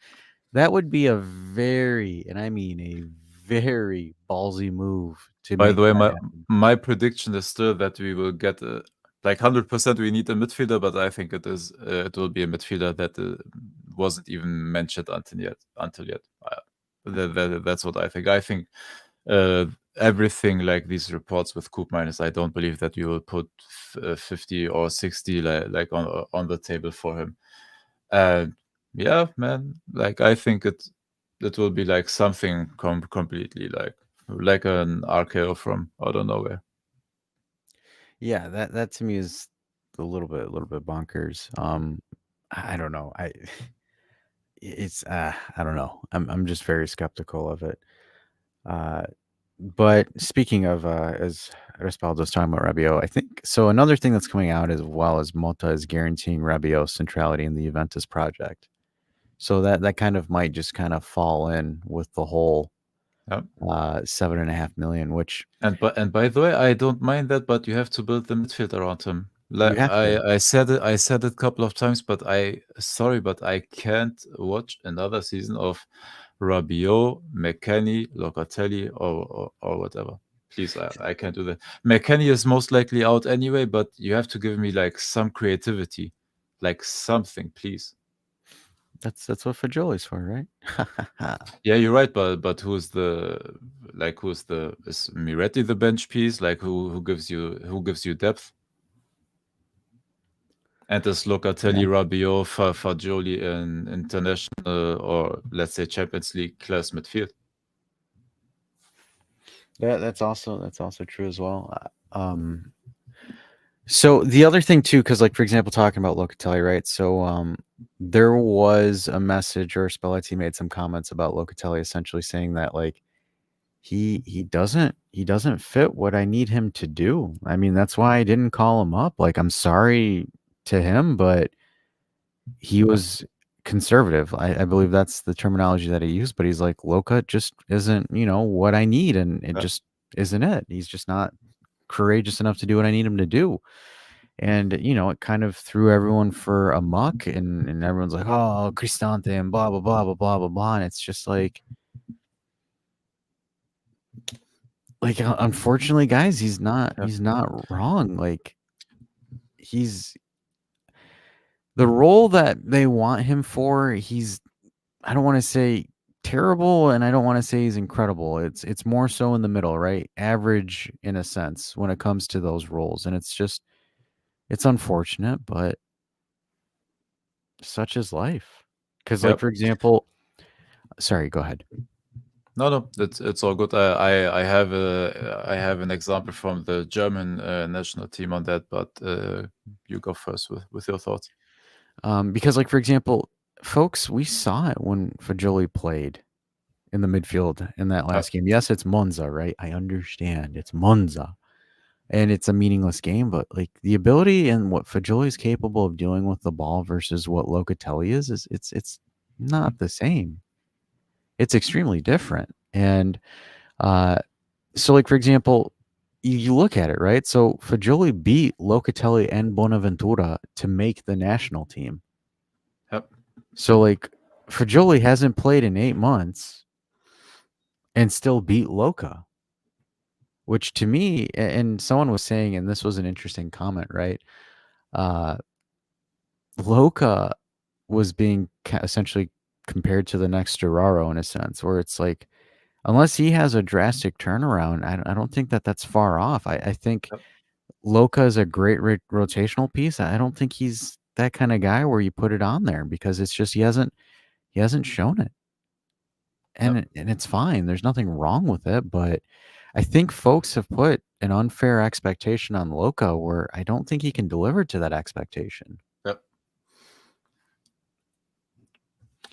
that would be a very, and I mean a very ballsy move to By make the way, that happen. my prediction is still that we will get like 100%. We need a midfielder, but I think it will be a midfielder that wasn't even mentioned until yet. That's what I think. I think everything like these reports with Coop minus, I don't believe that you will put 50 or 60 like on the table for him. And yeah, man, like I think it will be like something completely like an RKO from out of nowhere. Yeah, that to me is a little bit bonkers. I don't know. It's I don't know. I'm just very skeptical of it. But speaking of as Respaldo's talking about Rabiot, I think so. Another thing that's coming out as well as Mota is guaranteeing Rabiot's centrality in the Juventus project. So that kind of might just kind of fall in with the whole Yep. 7.5 million, which And by the way, I don't mind that, but you have to build the midfield around him. you have to. I said it a couple of times, but sorry, but I can't watch another season of Rabiot, McKennie, Locatelli, or whatever. Please, I can't do that. McKennie is most likely out anyway, but you have to give me like some creativity, like something, please. That's what Fajoli's for, right? Yeah, you're right, but is Miretti the bench piece? Like who gives you depth? And is Locatelli, Rabiot, Fagioli an international or let's say Champions League class midfield? Yeah, that's also true as well. So the other thing too, because like for example, talking about Locatelli, right? So there was a message, or Spalletti made some comments about Locatelli, essentially saying that like he doesn't fit what I need him to do. I mean, that's why I didn't call him up. Like, I'm sorry to him, but he was conservative. I believe that's the terminology that he used. But he's like, Loca just isn't, what I need, and it Yeah. just isn't it. He's just not courageous enough to do what I need him to do. And it kind of threw everyone for a muck, and everyone's like, oh, Cristante and blah blah blah blah blah blah blah. And it's just like unfortunately, guys, he's not wrong. Like, he's the role that they want him for. I don't want to say terrible, and I don't want to say he's incredible. It's more so in the middle, right? Average in a sense when it comes to those roles. And it's unfortunate, but such is life. Because like, Yep. for example, sorry, go ahead. No, it's all good. I have an example from the German national team on that, but you go first with your thoughts. Because like, for example, folks, we saw it when Fagioli played in the midfield in that last game. Yes, it's Monza, right? I understand it's Monza and it's a meaningless game, but like the ability and what Fagioli is capable of doing with the ball versus what Locatelli is it's not the same. It's extremely different. And so like, for example, you look at it, right? So Fagioli beat Locatelli and Bonaventura to make the national team. Yep. So like, Fagioli hasn't played in 8 months and still beat Loca, which to me, and someone was saying, and this was an interesting comment, right? Loca was being essentially compared to the next Ferraro in a sense, where it's like, unless he has a drastic turnaround, I don't think that's far off. I think Loca is a great rotational piece. I don't think he's that kind of guy where you put it on there, because it's just he hasn't shown it. And it's fine. There's nothing wrong with it, but I think folks have put an unfair expectation on Loca where I don't think he can deliver to that expectation. Yep.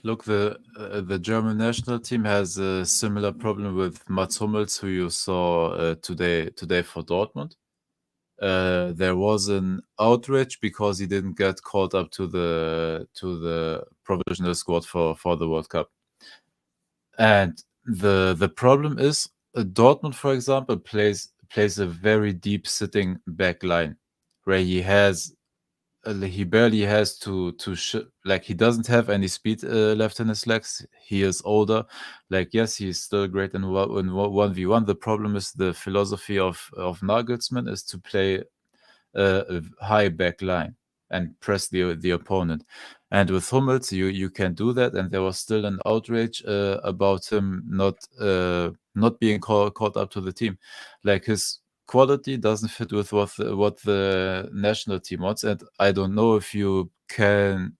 Look, the German national team has a similar problem with Mats Hummels, who you saw today for Dortmund. There was an outrage because he didn't get called up to the provisional squad for the World Cup. And the problem is Dortmund, for example, plays a very deep sitting back line where he barely has to like, he doesn't have any speed left in his legs. He is older. Like, yes, he's still great in 1v1. The problem is the philosophy of Nagelsmann is to play a high back line and press the opponent. And with Hummels, you can do that. And there was still an outrage about him not being called up to the team. Like, his quality doesn't fit with what the national team wants. And I don't know if you can,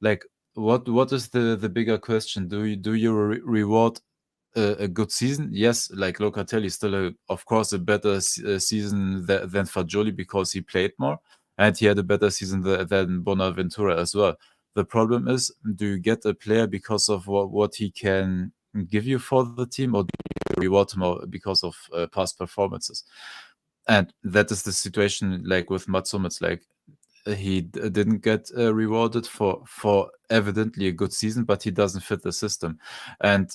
like, what is the bigger question? Do you reward a good season? Yes, like Locatelli is still of course a better season than Fagioli because he played more and he had a better season than Bonaventura as well. The problem is, do you get a player because of what he can give you for the team, or do you reward him because of past performances? And that is the situation like with Mats Hummels. Like, he didn't get rewarded for evidently a good season, but he doesn't fit the system. And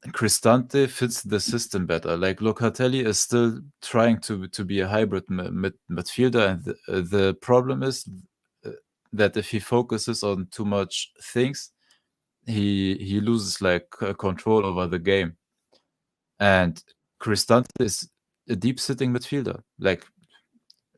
Cristante fits the system better. Like Locatelli is still trying to be a hybrid midfielder, and the problem is that if he focuses on too much things, he loses like control over the game. And Cristante is a deep sitting midfielder. Like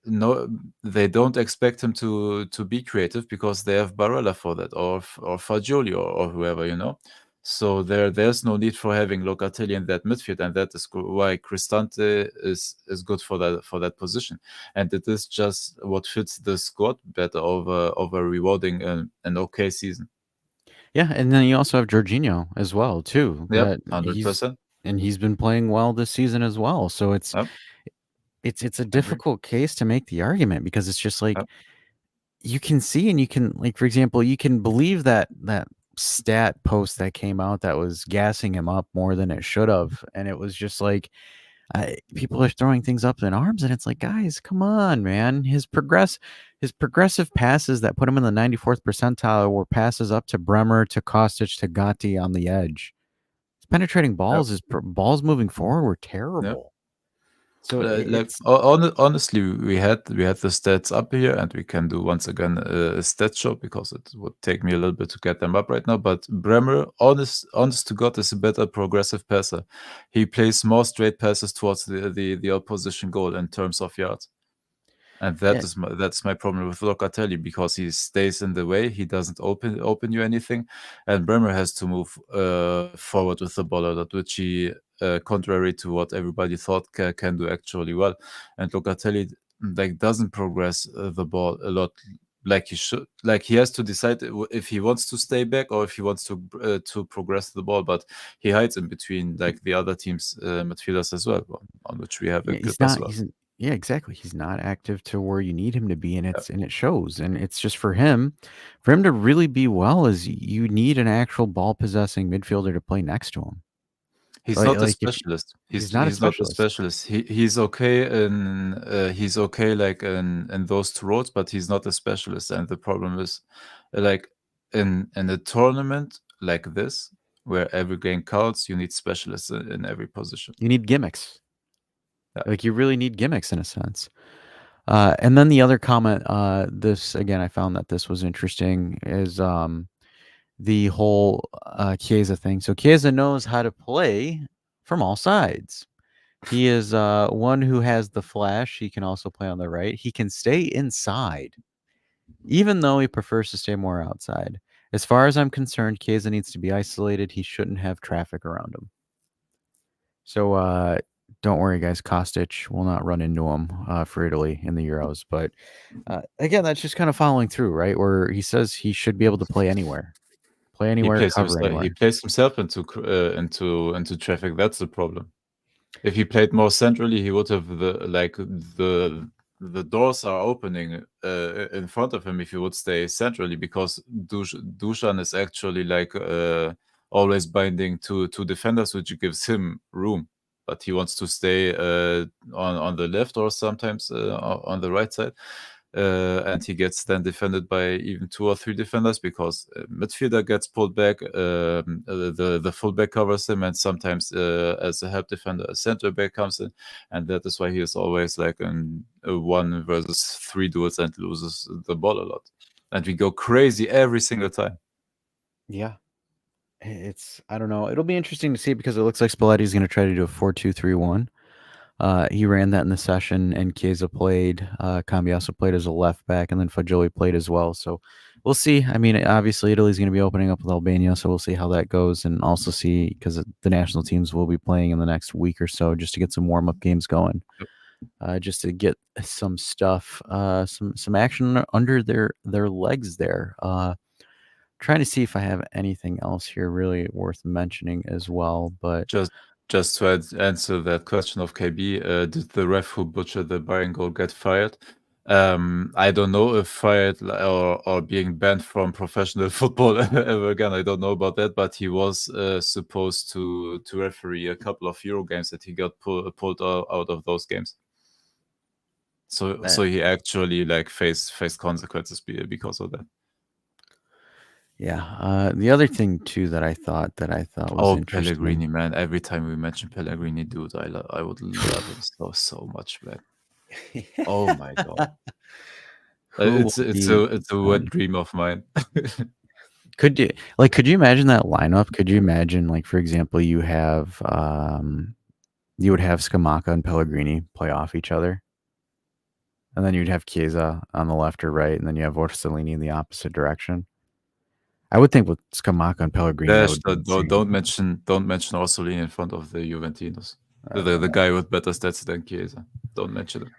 no, they don't expect him to be creative because they have Barella for that, or Fagioli, or whoever, you know. So there's no need for having Locatelli in that midfield, and that is why Cristante is good for that position, and it is just what fits the squad better over rewarding an okay season. Yeah, and then you also have Jorginho as well too. Yep, That he's 100%. and he's been playing well this season as well. So Yep, it's a agree. difficult case to make the argument because it's just like Yep. you can see and you can, like, for example, you can believe that stat post that came out that was gassing him up more than it should have, and it was just like people are throwing things up in arms, and it's like, guys, come on, man. His progressive passes that put him in the 94th percentile were passes up to Bremer, to Kostic, to Gatti on the edge. His penetrating balls, his balls moving forward were terrible. So Like it's honestly, we had the stats up here, and we can do once again a stat show because it would take me a little bit to get them up right now. But Bremer, honest to God, is a better progressive passer. He plays more straight passes towards the opposition goal in terms of yards. And that's my problem with Locatelli, because he stays in the way. He doesn't open you anything, and Bremer has to move forward with the ball a lot, which he, contrary to what everybody thought, can do actually well. And Locatelli like doesn't progress the ball a lot like he should. Like he has to decide if he wants to stay back or if he wants to progress the ball, but he hides in between like the other team's midfielders as well, on which we have a clip as well. Yeah, exactly. He's not active to where you need him to be, and it shows. And it's just for him to really be well, is you need an actual ball possessing midfielder to play next to him. He's Like, not a if specialist. he's not a Not a specialist. specialist. He's okay like in those two roles, but he's not a specialist. And the problem is, like in a tournament like this, where every game counts, you need specialists in every position. You need gimmicks. Yeah. Like you really need gimmicks in a sense. And then the other comment, this again, I found that this was interesting, is the whole Chiesa thing. So Chiesa knows how to play from all sides. He is one who has the flash. He can also play on the right. He can stay inside, even though he prefers to stay more outside. As far as I'm concerned, Chiesa needs to be isolated. He shouldn't have traffic around him. So don't worry, guys. Kostic will not run into him for Italy in the Euros. But again, that's just kind of following through, right? Where he says he should be able to play anywhere. Play anywhere, cover anywhere. He plays himself into traffic. That's the problem. If he played more centrally, he would have the doors are opening in front of him if he would stay centrally, because Dusan is actually like always binding two defenders, which gives him room. But he wants to stay on the left, or sometimes on the right side. And he gets then defended by even 2 or 3 defenders, because midfielder gets pulled back, the fullback covers him, and sometimes as a help defender, a center back comes in, and that is why he is always like in 1 versus 3 duels and loses the ball a lot. And we go crazy every single time. Yeah. I don't know. It'll be interesting to see, because it looks like Spalletti's going to try to do a 4-2-3-1. He ran that in the session, and Chiesa played. Cambiasso played as a left back, and then Fagioli played as well. So we'll see. I mean, obviously Italy's going to be opening up with Albania, so we'll see how that goes, and also see, because the national teams will be playing in the next week or so, just to get some warm-up games going, just to get some stuff, some action under their legs there. Trying to see if I have anything else here really worth mentioning as well, but just to answer that question of KB, did the ref who butchered the Bayern goal get fired? I don't know if fired or being banned from professional football ever again. I don't know about that, but he was supposed to referee a couple of Euro games that he got pulled out of those games. So he actually like faced consequences because of that. Yeah. The other thing too that I thought was Oh, interesting. Pellegrini, man! Every time we mention Pellegrini, dude, I would love him so much, man. Oh my god, Who will be it's a wet dream of mine. Could you imagine that lineup? Could you imagine, like, for example, you would have Scamacca and Pellegrini play off each other, and then you'd have Chiesa on the left or right, and then you have Orsolini in the opposite direction. I would think with Scamacca and Pellegrini, that Dash, would be don't insane. mention Orsolini in front of the Juventinos. Uh, The guy with better stats than Chiesa. Don't mention him.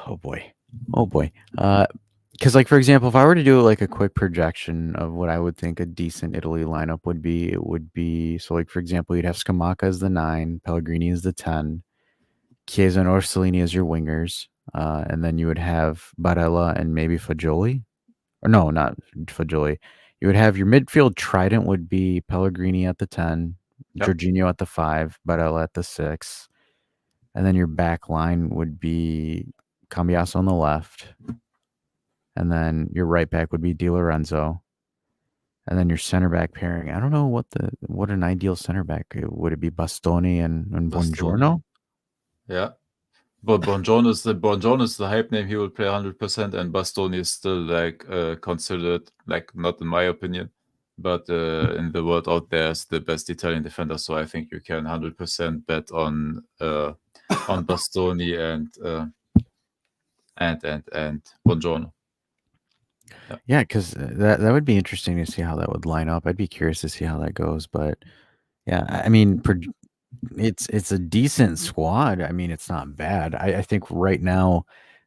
Oh boy. Oh boy. Because, like, for example, if I were to do like a quick projection of what I would think a decent Italy lineup would be, it would be, so, like, for example, you'd have Scamacca as the 9, Pellegrini as the 10, Chiesa and Orsolini as your wingers, and then you would have Barella and maybe Fagioli. Or no, not Fagioli. You would have your midfield trident would be Pellegrini at the 10, Yep. Jorginho at the 5, Barella at the 6, and then your back line would be Cambiaso on the left, and then your right back would be Di Lorenzo, and then your center back pairing. I don't know what an ideal center back would it be, Bastoni and Bastoni. Buongiorno. Yeah, but Buongiorno is the hype name. He will play 100%, and Bastoni is still like considered, like, not in my opinion, but in the world out there, as the best Italian defender. So I think you can 100% bet on Bastoni and Buongiorno. Yeah, because that would be interesting to see how that would line up. I'd be curious to see how that goes, but yeah, I mean, it's a decent squad. I mean, it's not bad. I think right now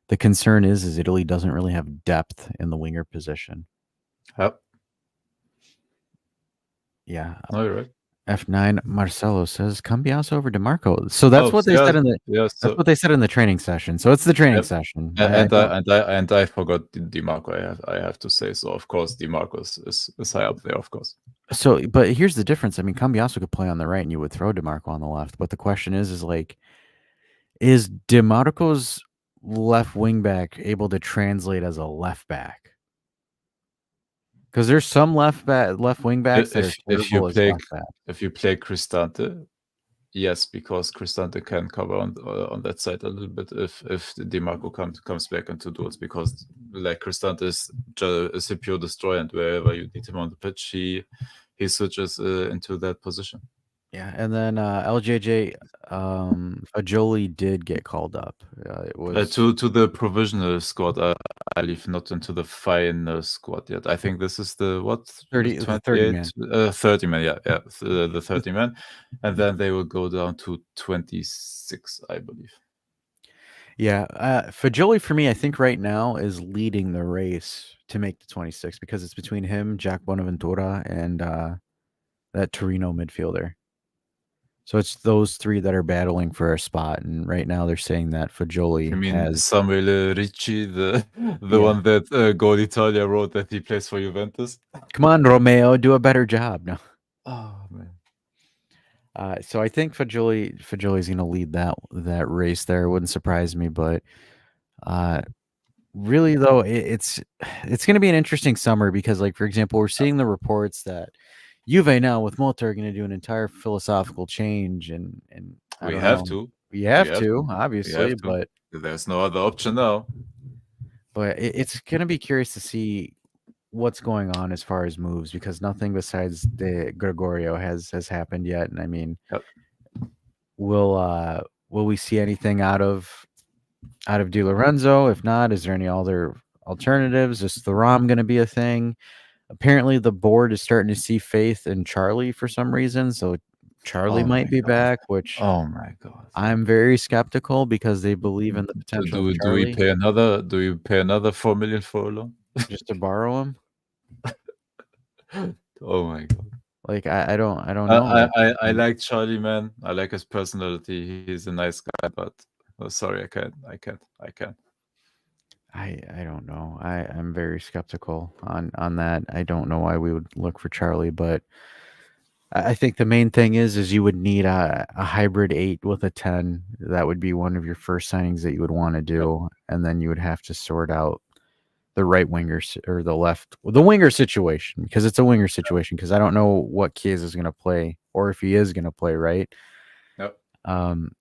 the concern is Italy doesn't really have depth in the winger position. Yep. Yeah. No, you're right. F9 Marcelo says Cambiaso over DeMarco. So that's what they said in the that's what they said in the training session. So it's the training session. And I forgot DiMarco. I have to say, so of course DiMarco is high up there, of course. So, but here's the difference. I mean, Cambiaso could play on the right, and you would throw DeMarco on the left. But the question is like, is DeMarco's left wing back able to translate as a left back? Because there's some left wing backs that are terrible as left back. If you play Cristante, yes, because Cristante can cover on that side a little bit if DiMarco comes back into duels, because like Cristante is a pure destroyer, and wherever you need him on the pitch, he switches into that position. Yeah, and then LJJ Fagioli did get called up. It was to the provisional squad, I believe, not into the final squad yet. I think this is the 30 man. 30 man, yeah, the 30 man, and then they will go down to 26, I believe. Yeah, Fagioli for me, I think right now is leading the race to make the 26 because it's between him, Jack Bonaventura, and that Torino midfielder. So it's those three that are battling for a spot, and right now they're saying that Fagioli has Samuel Ricci, the one that Goal Italia wrote that he plays for Juventus. Come on, Romeo, do a better job. No. Oh man. So I think Fagioli's going to lead that race there. It wouldn't surprise me, but really though, it's going to be an interesting summer because, like, for example, we're seeing the reports that Juve now with Motta are going to do an entire philosophical change, and we have to, obviously, but there's no other option now. But it's going to be curious to see what's going on as far as moves, because nothing besides the Gregorio has happened yet. And I mean, will we see anything out of Di Lorenzo? If not, is there any other alternatives? Is Thuram going to be a thing? Apparently, the board is starting to see faith in Charlie for some reason, so Charlie might be back, which oh my god, I'm very skeptical because they believe in the potential. Do we pay another 4 million for a loan just to borrow him? Oh my god! Like I don't know. I like Charlie, man. I like his personality. He's a nice guy, but sorry, I can't. I don't know. I'm very skeptical on that. I don't know why we would look for Charlie, but I think the main thing is you would need a hybrid 8 with a 10. That would be one of your first signings that you would want to do, and then you would have to sort out the right winger or the winger situation, because it's a winger situation, because I don't know what Chiesa is going to play or if he is going to play, right? Yep.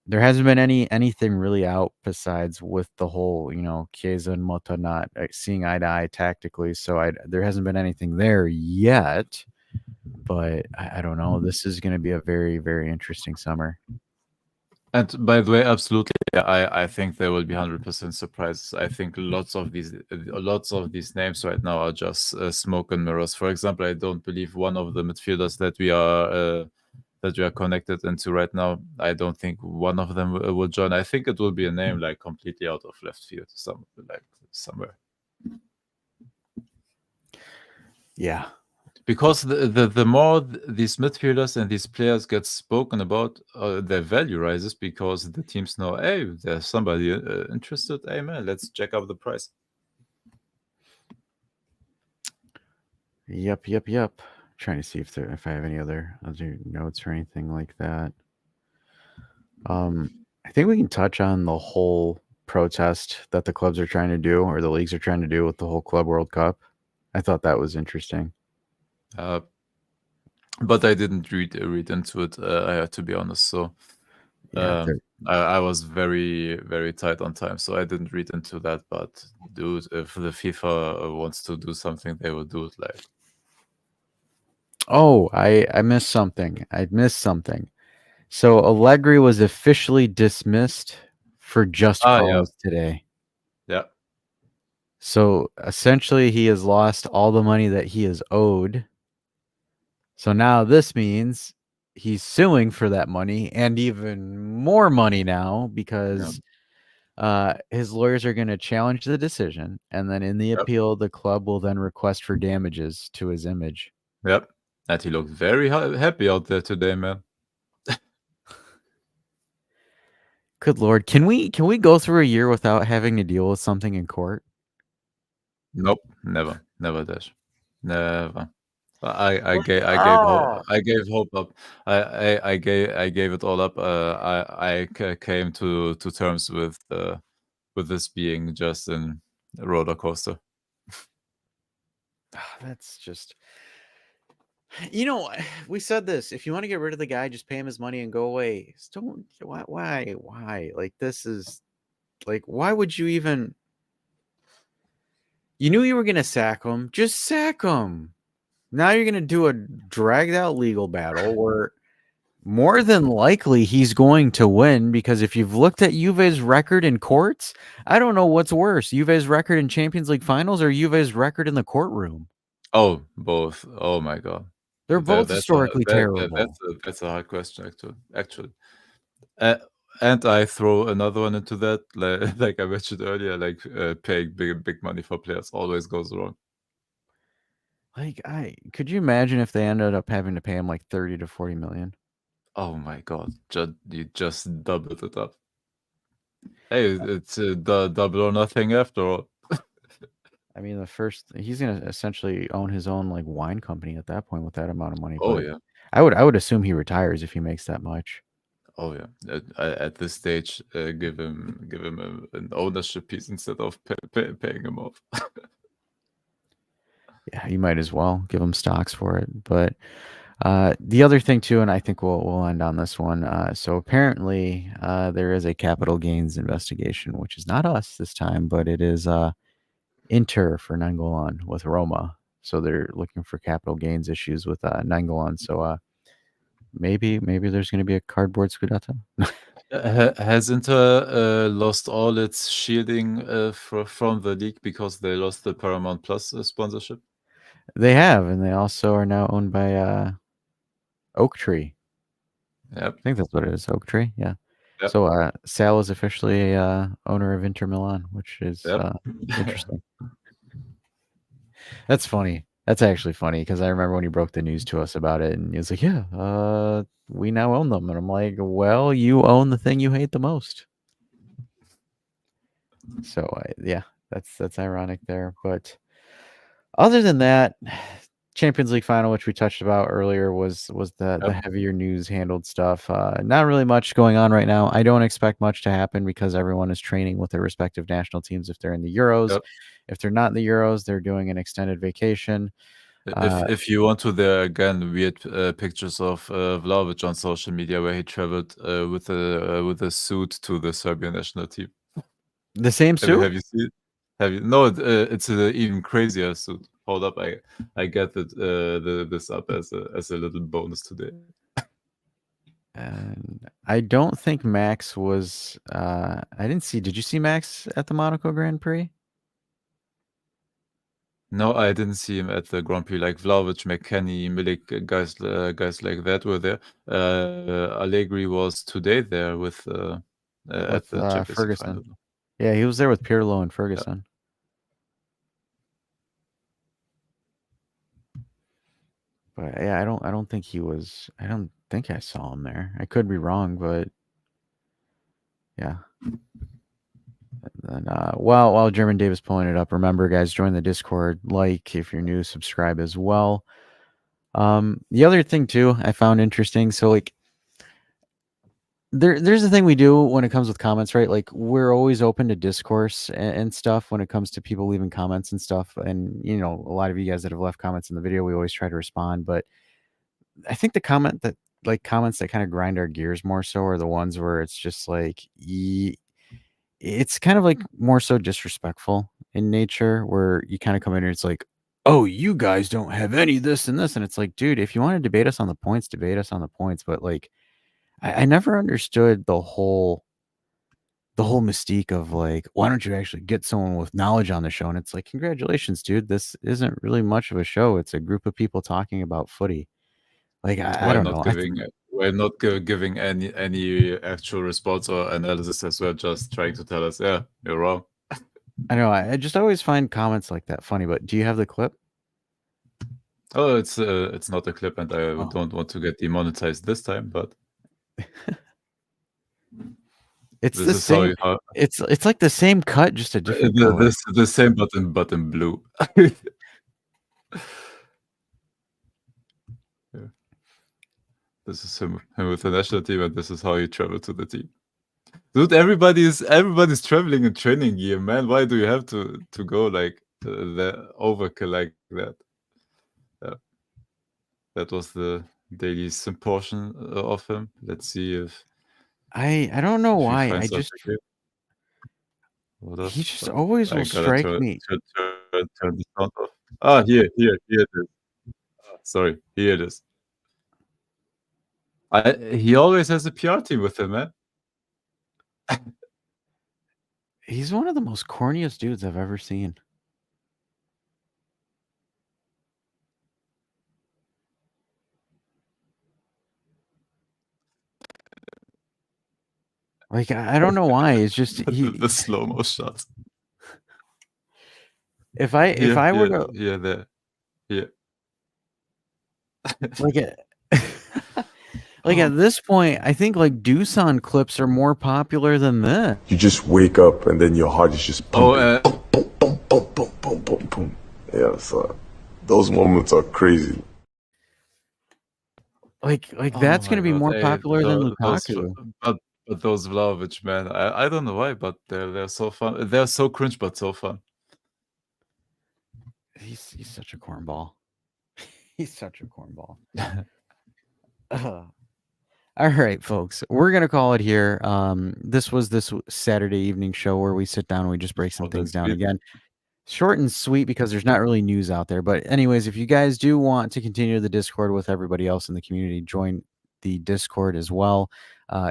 There hasn't been anything really out besides with the whole, Chiesa and Mota not seeing eye to eye tactically. So there hasn't been anything there yet, but I don't know. This is going to be a very, very interesting summer. And by the way, absolutely, I think there will be 100% surprises. I think lots of these names right now are just smoke and mirrors. For example, I don't believe one of the midfielders that we are connected into right now. I don't think one of them will join. I think it will be a name like completely out of left field, somewhere. Yeah. Because the more these midfielders and these players get spoken about, their value rises because the teams know, hey, there's somebody interested. Hey, man, let's check out the price. Yep. Trying to see if I have any other notes or anything like that. I think we can touch on the whole protest that the clubs are trying to do, or the leagues are trying to do, with the whole Club World Cup. I thought that was interesting. But I didn't read into it. I have to be honest. So Yeah, I was very, very tight on time, so I didn't read into that. But dude, if the FIFA wants to do something, they will do it. Like, oh, I missed something. So Allegri was officially dismissed for just cause today. Yeah. So essentially, he has lost all the money that he is owed. So now this means he's suing for that money and even more money now, because his lawyers are going to challenge the decision, and then in the appeal, the club will then request for damages to his image. Yep. And he looked very happy out there today, man. Good Lord. Can we go through a year without having to deal with something in court? Nope, never, Dash, never. I gave hope up. I gave it all up. I came to terms with this being just a roller coaster. That's just, we said this. If you want to get rid of the guy, just pay him his money and go away. Just don't. Why? Like, this is like, why would you even? You knew you were gonna sack him. Just sack him. Now you're gonna do a dragged out legal battle where more than likely he's going to win, because if you've looked at Juve's record in courts, I don't know what's worse, Juve's record in Champions League finals or Juve's record in the courtroom. Oh, both. Oh my God. They're both historically terrible. That's a hard question, actually. And I throw another one into that, like I mentioned earlier, like paying big money for players always goes wrong. Like, could you imagine if they ended up having to pay him like 30 to 40 million? Oh my God, you just doubled it up. Hey, it's the double or nothing after all. I mean, he's gonna essentially own his own like wine company at that point with that amount of money. Oh But yeah. I would assume he retires if he makes that much. Oh yeah. At this stage, give him an ownership piece instead of paying him off. Yeah, you might as well give him stocks for it. But the other thing too, and I think we'll end on this one. So apparently, there is a capital gains investigation, which is not us this time, but it is Inter for Nainggolan with Roma. So they're looking for capital gains issues with Nainggolan. So maybe there's going to be a cardboard Scudetto. Has Inter lost all its shielding from the league because they lost the Paramount Plus sponsorship? They have, and they also are now owned by Oak Tree. Yep. I think that's what it is, Oak Tree. Yeah. Yep. So Sal is officially owner of Inter Milan, which is interesting. That's funny. That's actually funny, because I remember when he broke the news to us about it, and he was like, "Yeah, we now own them," and I'm like, "Well, you own the thing you hate the most." So yeah, that's ironic there. But other than that, Champions League final, which we touched about earlier, was the heavier news handled stuff. Not really much going on right now. I don't expect much to happen because everyone is training with their respective national teams. If they're in the Euros, if they're not in the Euros, they're doing an extended vacation. If you want to, there are again weird pictures of Vlahovic on social media where he traveled with a suit to the Serbian national team. The same suit? Have you seen? No, it's an even crazier suit. Hold up, I get this up as a little bonus today. And I don't think Max was. I didn't see. Did you see Max at the Monaco Grand Prix? No, I didn't see him at the Grand Prix. Like Vlahovic, McKennie, Milik, guys like that were there. Allegri was today there with at the Champions League Ferguson. final. Yeah, he was there with Pirlo and Ferguson. But yeah, I don't think he was. I don't think I saw him there. I could be wrong, but yeah. And then, while German Dave is pulling it up, remember, guys, join the Discord. Like if you're new, subscribe as well. The other thing too, I found interesting. So like, there's a thing we do when it comes with comments, right? Like we're always open to discourse and stuff when it comes to people leaving comments and stuff. And you know, a lot of you guys that have left comments in the video, we always try to respond. But I think the comments that kind of grind our gears more so are the ones where it's just like it's kind of like more so disrespectful in nature, where you kind of come in and it's like, oh, you guys don't have any this and this, and it's like, dude, if you want to debate us on the points, debate us on the points. But like, I never understood the whole mystique of like, why don't you actually get someone with knowledge on the show? And it's like, congratulations, dude. This isn't really much of a show. It's a group of people talking about footy. Like, I don't know. We're not giving any actual response or analysis as well. Just trying to tell us, yeah, you're wrong. I know. I just always find comments like that funny. But do you have the clip? Oh, it's not a clip, and I don't want to get demonetized this time. But it's the same. It's like the same cut, just a different color. The same but in blue. Yeah. This is him with the national team, and this is how you travel to the team. Dude, everybody's traveling in training gear, man. Why do you have to go like the overkill like that? Yeah. That was the daily sim portion of him. Let's see if I don't know why. I just he just always will strike me. Turn the sound off. Ah, here it is. Oh, sorry, here it is. He always has a PR team with him, man. He's one of the most corniest dudes I've ever seen. Like, I don't know why. It's just the slow-mo shots. If I were to like at this point, I think like Doosan clips are more popular than this. You just wake up and then your heart is just pumping. Boom, boom, boom, boom, boom, boom, boom. Yeah, so those moments are crazy. Like that's going to be more popular than Lukaku. But those Vlahovic, man, I don't know why, but they're so fun. They're so cringe, but so fun. He's such a cornball. He's such a cornball. All right, folks, we're gonna call it here. This was this Saturday evening show where we sit down and we just break some things down again. Short and sweet because there's not really news out there. But anyways, if you guys do want to continue the Discord with everybody else in the community, join the Discord as well.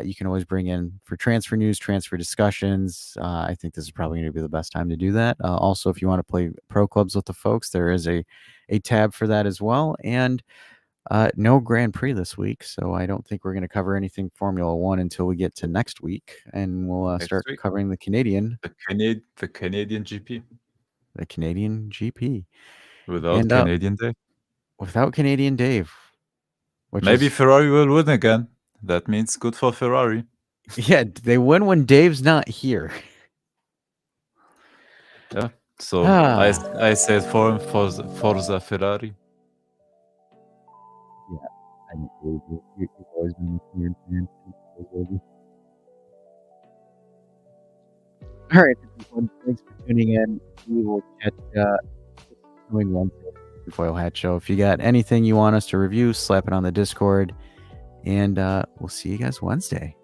You can always bring in for transfer news, transfer discussions. I think this is probably going to be the best time to do that. Also, if you want to play pro clubs with the folks, there is a tab for that as well. And no Grand Prix this week, so I don't think we're going to cover anything Formula One until we get to next week, and we'll start covering the Canadian GP. The Canadian GP. Without Canadian Dave. Without Canadian Dave. Maybe Ferrari will win again. That means good for Ferrari. Yeah, they win when Dave's not here. Yeah. So I say for him, Forza Ferrari. I don't believe you. You've always been a weird fan. All right, everyone. Thanks for tuning in. We will catch coming Wednesday. Foil Hat Show. If you got anything you want us to review, slap it on the Discord, and we'll see you guys Wednesday.